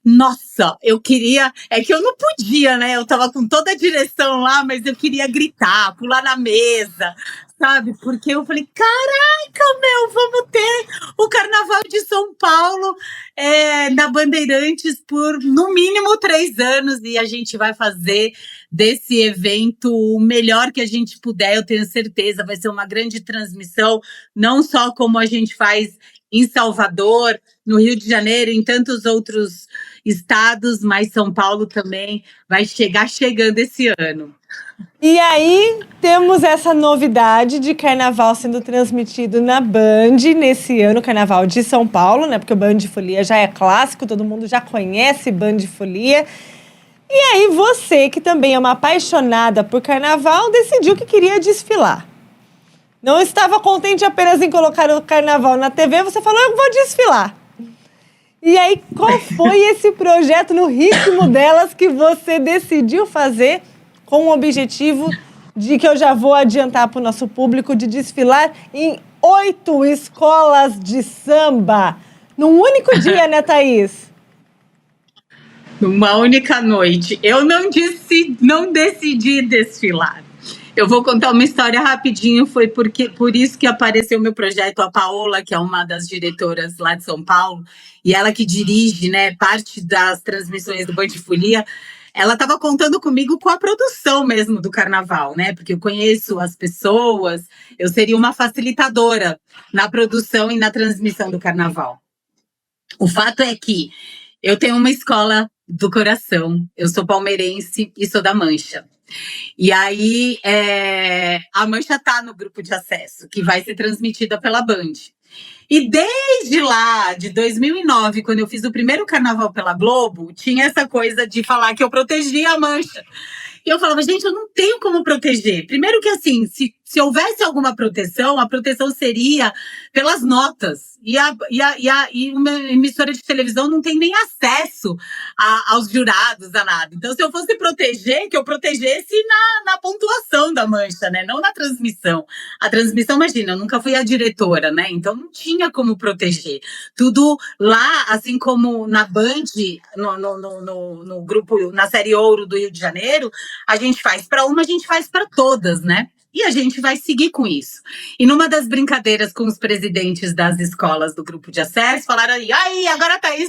S3: Nossa, eu queria... É que eu não podia, né? Eu tava com toda a direção lá, mas eu queria gritar, pular na mesa, sabe? Porque eu falei, caraca, vamos ter o Carnaval de São Paulo na Bandeirantes por, no mínimo, 3 anos, e a gente vai fazer desse evento o melhor que a gente puder, eu tenho certeza, vai ser uma grande transmissão, não só como a gente faz em Salvador, no Rio de Janeiro, em tantos outros estados, mas São Paulo também vai chegando esse ano.
S2: E aí, temos essa novidade de carnaval sendo transmitido na Band nesse ano, Carnaval de São Paulo, né? Porque o Band Folia já é clássico, todo mundo já conhece Band Folia. E aí, você que também é uma apaixonada por carnaval, decidiu que queria desfilar. Não estava contente apenas em colocar o carnaval na TV, você falou, eu vou desfilar. E aí, qual foi esse projeto no ritmo delas que você decidiu fazer com o objetivo de que eu já vou adiantar para o nosso público de desfilar em 8 escolas de samba? Num único dia, né, Thaís?
S3: Numa única noite. Eu não decidi desfilar. Eu vou contar uma história rapidinho, foi por isso que apareceu o meu projeto, a Paola, que é uma das diretoras lá de São Paulo, e ela que dirige, né, parte das transmissões do Band Folia. Ela estava contando comigo com a produção mesmo do carnaval, né? Porque eu conheço as pessoas, eu seria uma facilitadora na produção e na transmissão do carnaval. O fato é que eu tenho uma escola do coração, eu sou palmeirense e sou da Mancha. E aí, a Mancha tá no grupo de acesso, que vai ser transmitida pela Band. E desde lá, de 2009, quando eu fiz o primeiro carnaval pela Globo, tinha essa coisa de falar que eu protegia a Mancha. E eu falava, gente, eu não tenho como proteger. Primeiro que, assim, se houvesse alguma proteção, a proteção seria pelas notas. E uma emissora de televisão não tem nem acesso aos jurados, a nada. Então, se eu fosse proteger, que eu protegesse na pontuação da Mancha, né? Não na transmissão. A transmissão, imagina, eu nunca fui a diretora, né? Então, não tinha como proteger. Tudo lá, assim como na Band, no grupo, na série Ouro do Rio de Janeiro, a gente faz para uma, a gente faz para todas, né? E a gente vai seguir com isso. E numa das brincadeiras com os presidentes das escolas do grupo de acesso, falaram aí, agora a Thaís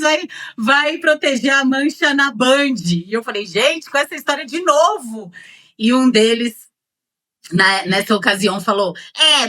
S3: vai proteger a Mancha na Band. E eu falei, gente, com essa história de novo. E um deles, nessa ocasião, falou,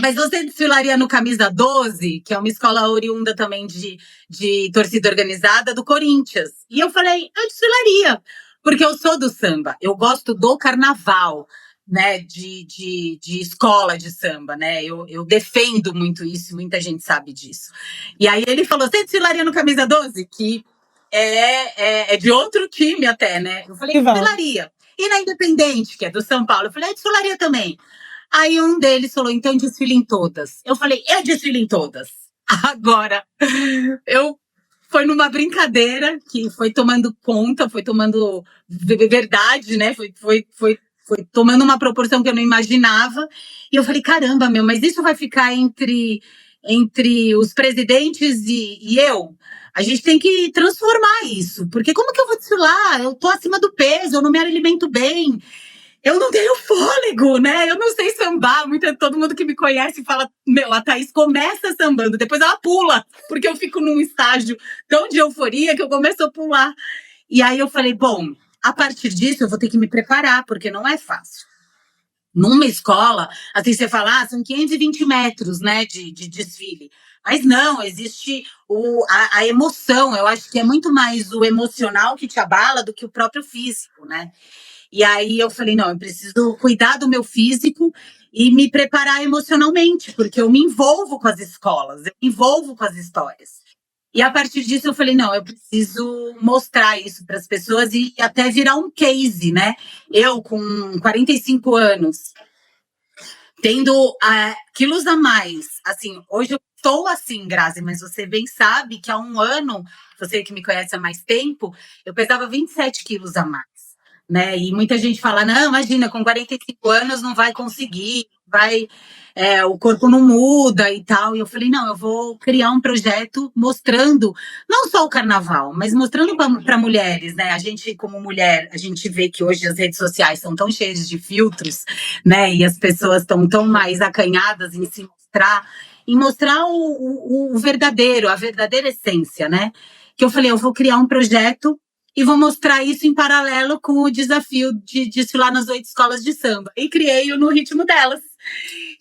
S3: mas você desfilaria no Camisa 12, que é uma escola oriunda também de torcida organizada do Corinthians. E eu falei, eu desfilaria, porque eu sou do samba, eu gosto do carnaval, né, de escola de samba, né, eu defendo muito isso, muita gente sabe disso. E aí ele falou, você desfilaria no Camisa 12? Que é de outro time até, né? Eu falei, desfilaria. E na Independente, que é do São Paulo, eu falei, eu desfilaria também. Aí um deles falou, então desfile em todas. Eu falei, eu desfilo em todas. Agora, foi numa brincadeira que foi tomando conta, foi tomando verdade, né? Foi tomando uma proporção que eu não imaginava. E eu falei, caramba, mas isso vai ficar entre os presidentes e eu? A gente tem que transformar isso. Porque como que eu vou desfilar? Eu tô acima do peso, eu não me alimento bem. Eu não tenho fôlego, né? Eu não sei sambar. Todo mundo que me conhece fala, a Thaís começa sambando, depois ela pula, porque eu fico num estágio tão de euforia que eu começo a pular. E aí eu falei, bom, a partir disso eu vou ter que me preparar, porque não é fácil. Numa escola, assim, você fala, são 520 metros, né, de desfile. Mas não, existe a emoção. Eu acho que é muito mais o emocional que te abala do que o próprio físico, né? E aí eu falei, não, eu preciso cuidar do meu físico e me preparar emocionalmente, porque eu me envolvo com as escolas, eu me envolvo com as histórias. E a partir disso eu falei, não, eu preciso mostrar isso para as pessoas e até virar um case, né? Eu com 45 anos, tendo quilos a mais, assim, hoje eu estou assim, Grazi, mas você bem sabe que há um ano, você que me conhece há mais tempo, eu pesava 27 quilos a mais. Né? E muita gente fala, não, imagina, com 45 anos não vai conseguir, o corpo não muda e tal. E eu falei, não, eu vou criar um projeto mostrando, não só o carnaval, mas mostrando para mulheres, né? A gente, como mulher, a gente vê que hoje as redes sociais são tão cheias de filtros, né? E as pessoas estão tão mais acanhadas em se mostrar, em mostrar o verdadeiro, a verdadeira essência, né? Que eu falei, eu vou criar um projeto e vou mostrar isso em paralelo com o desafio de desfilar nas 8 escolas de samba. E criei-o no ritmo delas.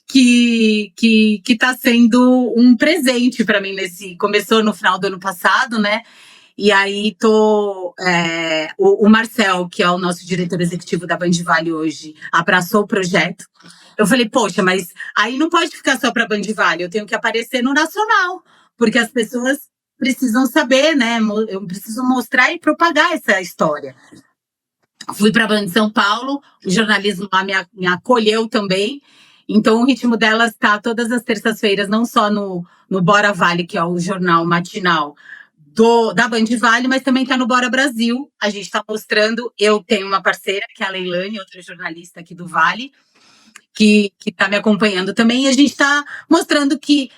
S3: que tá sendo um presente para mim começou no final do ano passado, né? E aí o Marcel, que é o nosso diretor executivo da Band Vale hoje, abraçou o projeto. Eu falei, poxa, mas aí não pode ficar só para Band Vale, eu tenho que aparecer no Nacional, porque as pessoas precisam saber, né? Eu preciso mostrar e propagar essa história. Fui para a Band de São Paulo, o jornalismo lá me acolheu também. Então, o ritmo delas está todas as terças-feiras, não só no Bora Vale, que é o jornal matinal da Band Vale, mas também está no Bora Brasil. A gente está mostrando, eu tenho uma parceira, que é a Leilane, outra jornalista aqui do Vale, que está me acompanhando também, e a gente está mostrando que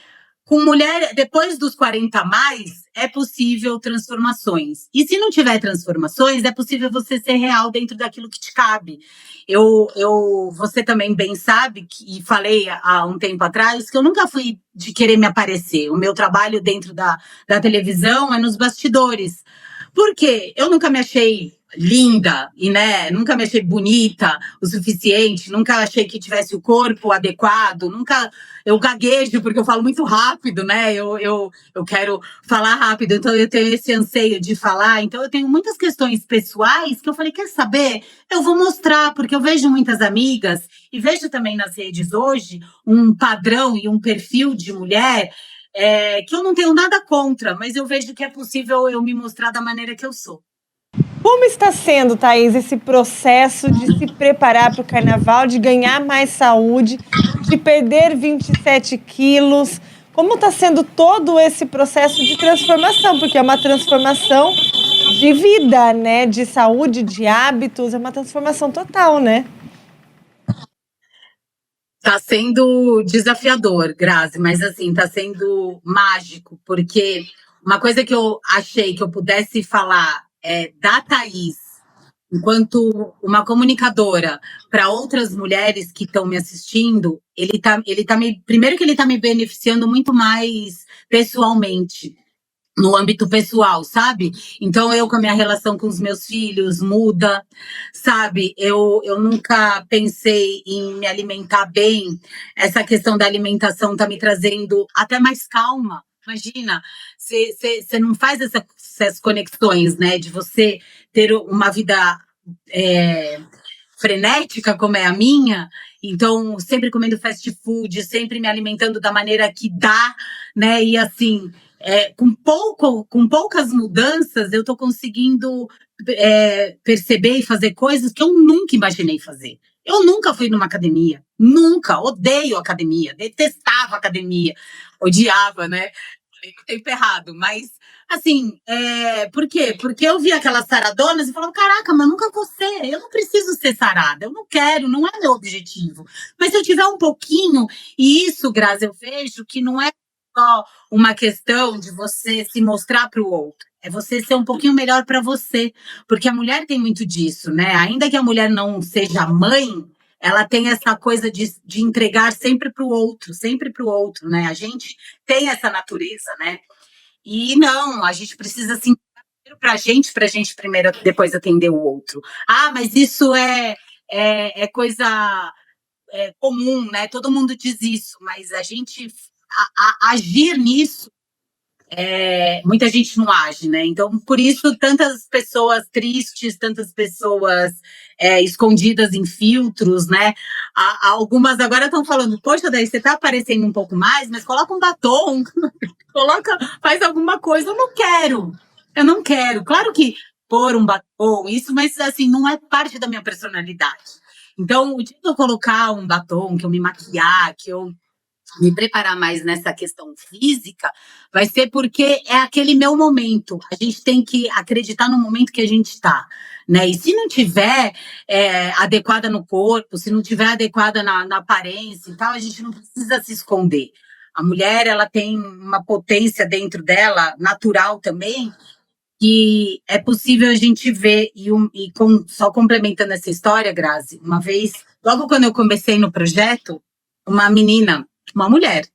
S3: com mulher, depois dos 40 a mais, é possível transformações. E se não tiver transformações, é possível você ser real dentro daquilo que te cabe. Você também bem sabe, e falei há um tempo atrás, que eu nunca fui de querer me aparecer. O meu trabalho dentro da televisão é nos bastidores. Por quê? Eu nunca me achei linda e, né, nunca me achei bonita o suficiente, nunca achei que tivesse o corpo adequado, eu gaguejo porque eu falo muito rápido, né, eu quero falar rápido, então eu tenho esse anseio de falar, então eu tenho muitas questões pessoais que eu falei, quer saber? Eu vou mostrar, porque eu vejo muitas amigas e vejo também nas redes hoje um padrão e um perfil de mulher que eu não tenho nada contra, mas eu vejo que é possível eu me mostrar da maneira que eu sou.
S2: Como está sendo, Thaís, esse processo de se preparar para o carnaval, de ganhar mais saúde, de perder 27 quilos? Como está sendo todo esse processo de transformação? Porque é uma transformação de vida, né? De saúde, de hábitos, é uma transformação total, né?
S3: Tá sendo desafiador, Grazi, mas assim, tá sendo mágico, porque uma coisa que eu achei que eu pudesse falar da Thaís, enquanto uma comunicadora, para outras mulheres que estão me assistindo, primeiro que ele tá me beneficiando muito mais pessoalmente, no âmbito pessoal, sabe? Então, eu com a minha relação com os meus filhos muda, sabe? Eu nunca pensei em me alimentar bem. Essa questão da alimentação tá me trazendo até mais calma. Imagina, você não faz essas conexões, né? De você ter uma vida frenética como é a minha, então sempre comendo fast food, sempre me alimentando da maneira que dá, né? E assim, com poucas mudanças, eu tô conseguindo perceber e fazer coisas que eu nunca imaginei fazer. Eu nunca fui numa academia, nunca, odeio academia, detestava academia, odiava, né? O tempo errado, mas assim, por quê? Porque eu via aquelas saradonas e falava, caraca, mas nunca vou ser, eu não preciso ser sarada, eu não quero, não é meu objetivo. Mas se eu tiver um pouquinho, e isso, Grazi, eu vejo que não é só uma questão de você se mostrar para o outro, é você ser um pouquinho melhor para você, porque a mulher tem muito disso, né? Ainda que a mulher não seja mãe, ela tem essa coisa de entregar sempre para o outro, né? A gente tem essa natureza, né? E não, a gente precisa assim para a gente primeiro depois atender o outro. Ah, mas isso é coisa comum, né? Todo mundo diz isso, mas a gente agir nisso, muita gente não age, né? Então, por isso, tantas pessoas tristes, tantas pessoas escondidas em filtros, né? Algumas agora estão falando, poxa, daí você tá aparecendo um pouco mais, mas coloca um batom, faz alguma coisa. Eu não quero. Claro que pôr um batom, isso, mas assim, não é parte da minha personalidade. Então, o dia que eu colocar um batom, que eu me maquiar, que eu me preparar mais nessa questão física, vai ser porque é aquele meu momento. A gente tem que acreditar no momento que a gente está, né? E se não tiver adequada no corpo, se não tiver adequada na aparência e tal, a gente não precisa se esconder. A mulher, ela tem uma potência dentro dela, natural também, que é possível a gente ver, só complementando essa história, Grazi, uma vez, logo quando eu comecei no projeto, uma mulher,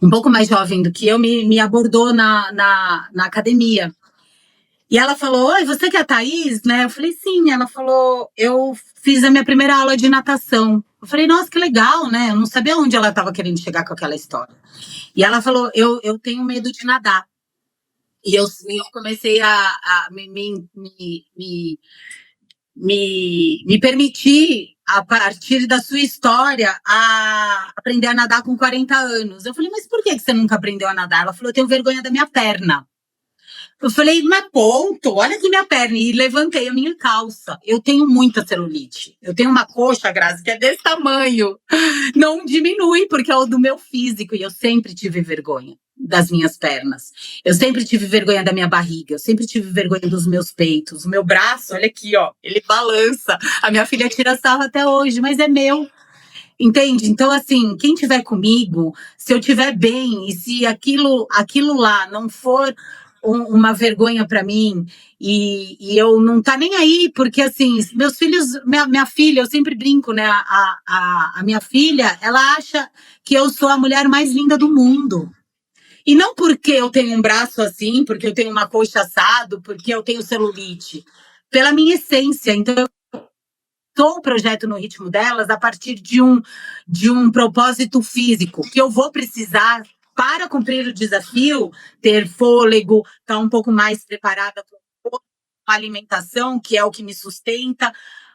S3: um pouco mais jovem do que eu, me abordou na academia. E ela falou, oi, você que é a Thaís, né? Eu falei, sim. Ela falou, eu fiz a minha primeira aula de natação. Eu falei, nossa, que legal, né? Eu não sabia onde ela estava querendo chegar com aquela história. E ela falou, eu tenho medo de nadar. E eu comecei a me permitir, a partir da sua história, a aprender a nadar com 40 anos. Eu falei, mas por que você nunca aprendeu a nadar? Ela falou, eu tenho vergonha da minha perna. Eu falei, mas ponto, olha aqui minha perna. E levantei a minha calça. Eu tenho muita celulite. Eu tenho uma coxa, Grazi, que é desse tamanho. Não diminui, porque é o do meu físico. E eu sempre tive vergonha das minhas pernas. Eu sempre tive vergonha da minha barriga. Eu sempre tive vergonha dos meus peitos. O meu braço, olha aqui, ó, ele balança. A minha filha tira sarro até hoje, mas é meu. Entende? Então, assim, quem tiver comigo, se eu tiver bem, e se aquilo lá não for uma vergonha para mim, e eu não tá nem aí, porque assim, meus filhos, minha filha, eu sempre brinco, né? A minha filha, ela acha que eu sou a mulher mais linda do mundo. E não porque eu tenho um braço assim, porque eu tenho uma coxa assado, porque eu tenho celulite. Pela minha essência. Então, o projeto No Ritmo Delas a partir de um propósito físico, que eu vou precisar, para cumprir o desafio, ter fôlego, estar um pouco mais preparada com a alimentação, que é o que me sustenta,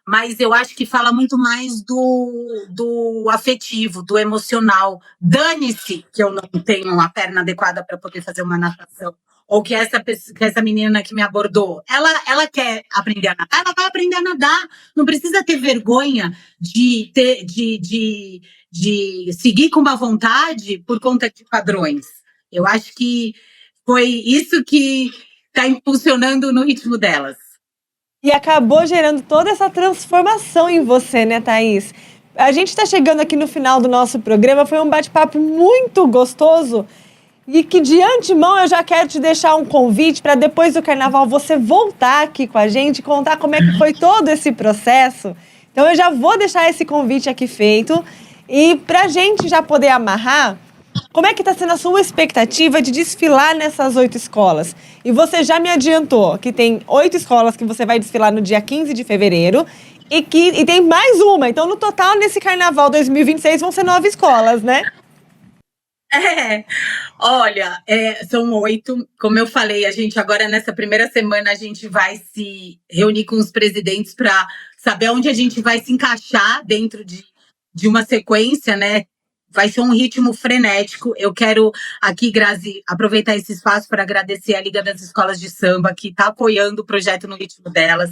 S3: mas eu acho que fala muito mais do afetivo, do emocional. Dane-se que eu não tenho a perna adequada para poder fazer uma natação. Ou que essa menina que me abordou, ela quer aprender a nadar, ela vai aprender a nadar. Não precisa ter vergonha de seguir com uma vontade por conta de padrões. Eu acho que foi isso que está impulsionando No Ritmo Delas.
S2: E acabou gerando toda essa transformação em você, né, Thaís? A gente está chegando aqui no final do nosso programa, foi um bate-papo muito gostoso. E que de antemão eu já quero te deixar um convite para depois do carnaval você voltar aqui com a gente, contar como é que foi todo esse processo. Então eu já vou deixar esse convite aqui feito. E para a gente já poder amarrar, como é que está sendo a sua expectativa de desfilar nessas 8 escolas? E você já me adiantou que tem 8 escolas que você vai desfilar no dia 15 de fevereiro e tem mais uma. Então no total nesse carnaval 2026 vão ser 9 escolas, né?
S3: Olha, são 8. Como eu falei, a gente agora nessa primeira semana a gente vai se reunir com os presidentes para saber onde a gente vai se encaixar dentro de uma sequência, né? Vai ser um ritmo frenético. Eu quero aqui, Grazi, aproveitar esse espaço para agradecer a Liga das Escolas de Samba, que está apoiando o projeto No Ritmo Delas.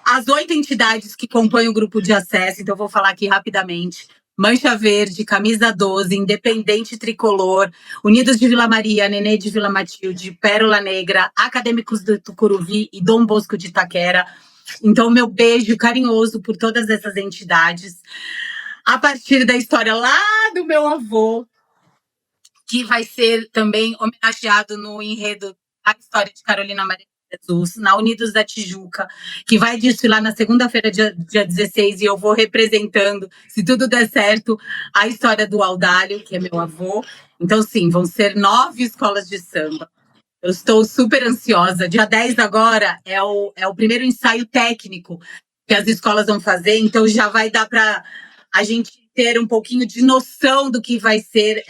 S3: As 8 entidades que compõem o grupo de acesso, então eu vou falar aqui rapidamente. Mancha Verde, Camisa 12, Independente Tricolor, Unidos de Vila Maria, Nenê de Vila Matilde, Pérola Negra, Acadêmicos do Tucuruvi e Dom Bosco de Itaquera. Então, meu beijo carinhoso por todas essas entidades. A partir da história lá do meu avô, que vai ser também homenageado no enredo A História de Carolina Maria Jesus, na Unidos da Tijuca, que vai desfilar na segunda-feira, dia 16, e eu vou representando, se tudo der certo, a história do Audálio, que é meu avô. Então, sim, vão ser 9 escolas de samba. Eu estou super ansiosa. Dia 10 agora é o primeiro ensaio técnico que as escolas vão fazer, então já vai dar para a gente ter um pouquinho de noção do que vai ser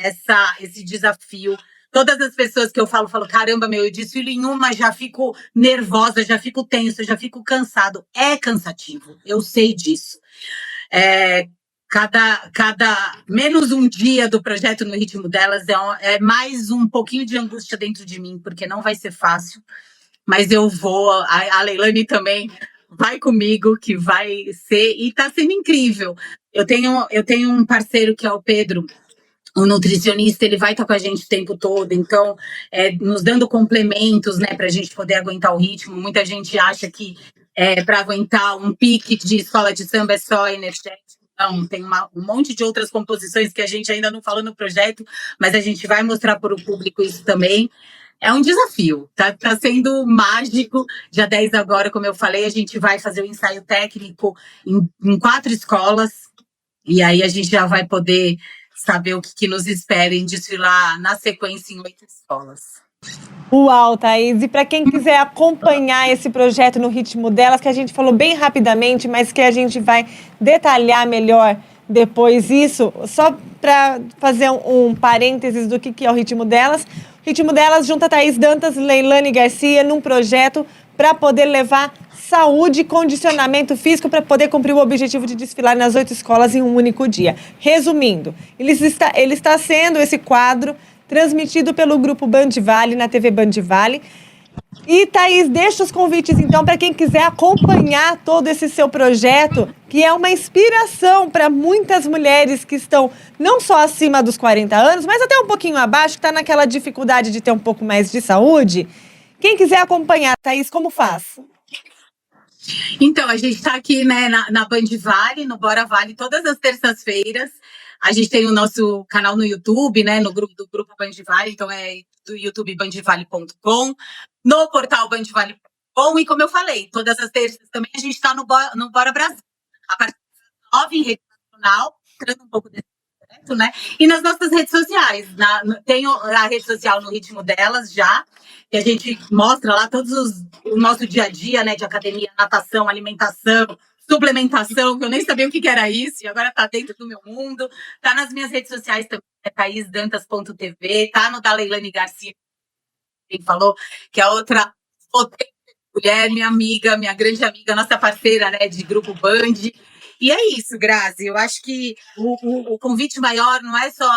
S3: esse desafio. Todas as pessoas que eu falo, caramba, eu desfilo em uma, já fico nervosa, já fico tenso, já fico cansado. É cansativo, eu sei disso. Cada menos um dia do projeto No Ritmo Delas é mais um pouquinho de angústia dentro de mim, porque não vai ser fácil, mas eu vou, a Leilane também vai comigo, que vai ser, e tá sendo incrível. Eu tenho um parceiro que é o Pedro, o nutricionista, ele vai estar com a gente o tempo todo, então, nos dando complementos, né, para a gente poder aguentar o ritmo. Muita gente acha que para aguentar um pique de escola de samba é só energético. Não, tem um monte de outras composições que a gente ainda não falou no projeto, mas a gente vai mostrar para o público isso também. É um desafio, tá sendo mágico. Dia 10 agora, como eu falei, a gente vai fazer o ensaio técnico em 4 escolas, e aí a gente já vai poder saber o que nos espera em desfilar na sequência em 8 escolas.
S2: Uau, Thaís. E para quem quiser acompanhar esse projeto no Ritmo Delas, que a gente falou bem rapidamente, mas que a gente vai detalhar melhor depois isso, só para fazer um parênteses do que é o Ritmo Delas. O Ritmo Delas junta Thaís Dantas e Leilane Garcia num projeto para poder levar saúde e condicionamento físico para poder cumprir o objetivo de desfilar nas 8 escolas em um único dia. Resumindo, ele está sendo esse quadro transmitido pelo Grupo Band Vale, na TV Band Vale. E, Thaís, deixa os convites, então, para quem quiser acompanhar todo esse seu projeto, que é uma inspiração para muitas mulheres que estão não só acima dos 40 anos, mas até um pouquinho abaixo, que está naquela dificuldade de ter um pouco mais de saúde. Quem quiser acompanhar, Thaís, como faz?
S3: Então, a gente está aqui, né, na Band Vale, no Bora Vale, todas as terças-feiras. A gente tem o nosso canal no YouTube, né, no grupo do Grupo Band Vale, então é do YouTube bandvale.com, no portal bandvale.com, e como eu falei, todas as terças também a gente está no Bora Brasil, a partir das 9 em rede nacional, entrando um pouco desse projeto, né, e nas nossas redes sociais, tem a rede social no Ritmo Delas já, que a gente mostra lá o nosso dia a dia, né, de academia, natação, alimentação, suplementação, que eu nem sabia o que era isso, e agora tá dentro do meu mundo. Tá nas minhas redes sociais também, é thaisdantas.tv, tá no da Leilane Garcia, quem falou, que é outra mulher, minha amiga, minha grande amiga, nossa parceira, né, de Grupo Band. E é isso, Grazi, eu acho que o convite maior não é só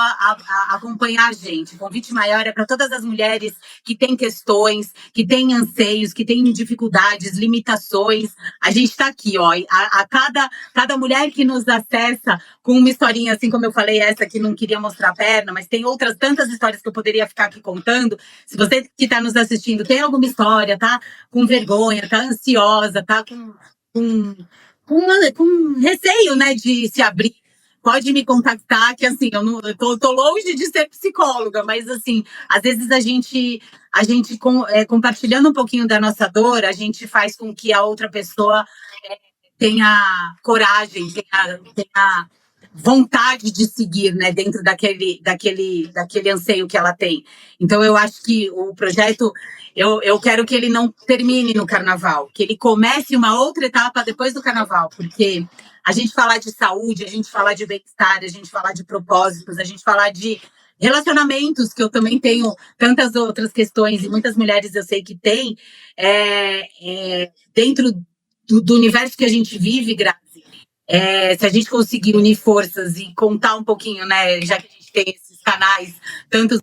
S3: acompanhar a gente, o convite maior é para todas as mulheres que têm questões, que têm anseios, que têm dificuldades, limitações. A gente está aqui, ó, cada mulher que nos acessa com uma historinha, assim como eu falei, essa que não queria mostrar a perna, mas tem outras tantas histórias que eu poderia ficar aqui contando. Se você que está nos assistindo tem alguma história, tá com vergonha, tá ansiosa, tá com receio, né, de se abrir, pode me contactar, que assim, eu tô longe de ser psicóloga, mas assim, às vezes a gente compartilhando um pouquinho da nossa dor, a gente faz com que a outra pessoa tenha coragem, tenha vontade de seguir, né, dentro daquele anseio que ela tem. Então, eu acho que o projeto, eu quero que ele não termine no carnaval, que ele comece uma outra etapa depois do carnaval, porque a gente falar de saúde, a gente falar de bem-estar, a gente falar de propósitos, a gente falar de relacionamentos, que eu também tenho tantas outras questões, e muitas mulheres eu sei que têm, dentro do universo que a gente vive, Grazi, se a gente conseguir unir forças e contar um pouquinho, né, já que a gente tem esses canais, tantos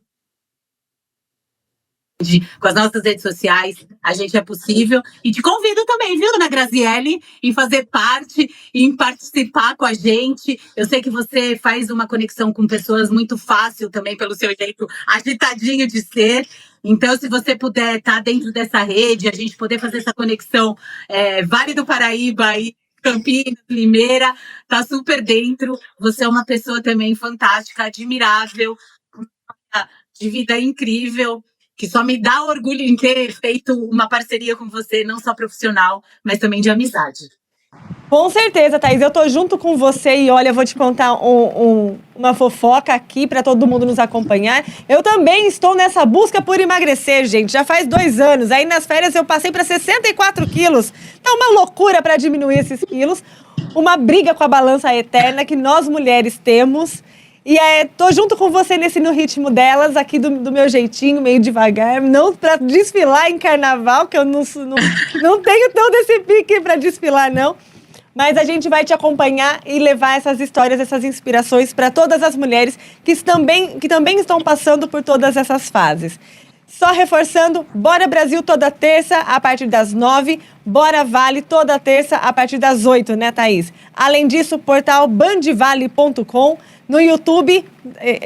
S3: com as nossas redes sociais, a gente é possível. E te convido também, viu, Ana Graziele, em fazer parte, em participar com a gente. Eu sei que você faz uma conexão com pessoas muito fácil também, pelo seu jeito agitadinho de ser. Então, se você puder estar dentro dessa rede, a gente poder fazer essa conexão, Vale do Paraíba e Campinas, Limeira, tá super dentro. Você é uma pessoa também fantástica, admirável, de vida incrível, que só me dá orgulho em ter feito uma parceria com você, não só profissional, mas também de amizade.
S2: Com certeza, Thaís, eu tô junto com você e olha, eu vou te contar uma fofoca aqui para todo mundo nos acompanhar. Eu também estou nessa busca por emagrecer, gente, já faz 2 anos. Aí nas férias eu passei para 64 quilos. Tá uma loucura para diminuir esses quilos. Uma briga com a balança eterna que nós mulheres temos. E tô junto com você no Ritmo Delas, aqui do meu jeitinho, meio devagar. Não para desfilar em carnaval, que eu não tenho todo esse pique para desfilar, não. Mas a gente vai te acompanhar e levar essas histórias, essas inspirações para todas as mulheres que também estão passando por todas essas fases. Só reforçando, Bora Brasil toda terça a partir das 9, Bora Vale toda terça a partir das 8, né, Thaís? Além disso, portal bandvale.com, no YouTube,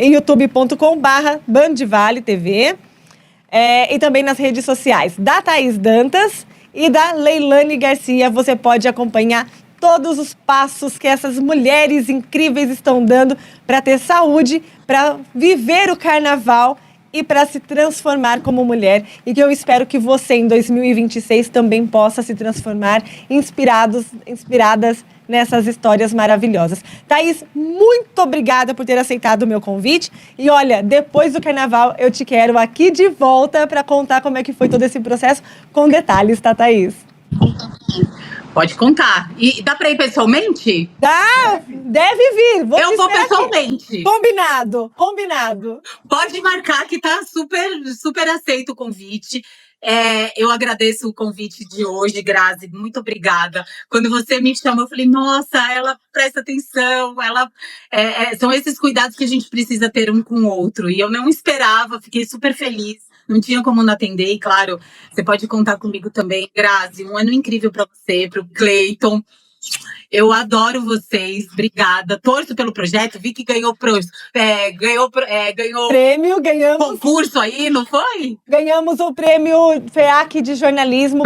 S2: youtube.com/bandvaletv, e também nas redes sociais da Thaís Dantas e da Leilane Garcia. Você pode acompanhar todos os passos que essas mulheres incríveis estão dando para ter saúde, para viver o carnaval e para se transformar como mulher. E que eu espero que você, em 2026, também possa se transformar inspiradas nessas histórias maravilhosas. Thaís, muito obrigada por ter aceitado o meu convite. E olha, depois do carnaval, eu te quero aqui de volta para contar como é que foi todo esse processo, com detalhes, tá, Thaís?
S3: Pode contar. E dá para ir pessoalmente?
S2: Dá, deve vir.
S3: Eu vou pessoalmente.
S2: Aqui. Combinado.
S3: Pode marcar que tá super aceito o convite. Eu agradeço o convite de hoje, Grazi, muito obrigada. Quando você me chamou, eu falei, nossa, ela presta atenção, são esses cuidados que a gente precisa ter um com o outro. E eu não esperava, fiquei super feliz, não tinha como não atender. E claro, você pode contar comigo também, Grazi, um ano incrível para você, para o Cleiton. Eu adoro vocês, obrigada. Torço pelo projeto, vi que ganhou
S2: prêmio, ganhamos
S3: concurso aí, não foi?
S2: Ganhamos o prêmio FEAC de jornalismo,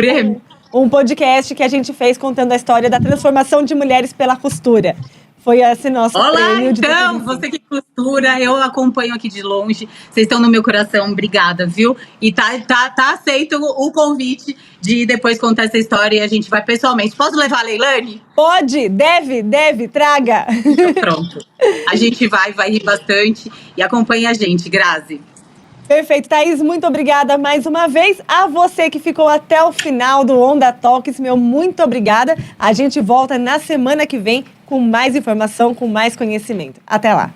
S2: um podcast que a gente fez contando a história da transformação de mulheres pela costura. Foi esse nosso prêmio de 2025.
S3: Então, você que costura, eu acompanho aqui de longe. Vocês estão no meu coração, obrigada, viu? E tá aceito o convite de depois contar essa história e a gente vai pessoalmente. Posso levar a Leilane?
S2: Pode, deve, traga.
S3: Então, pronto. A gente vai rir bastante e acompanha a gente, Grazi.
S2: Perfeito, Thaís, muito obrigada mais uma vez. A você que ficou até o final do Onda Talks, meu muito obrigada. A gente volta na semana que vem com mais informação, com mais conhecimento. Até lá.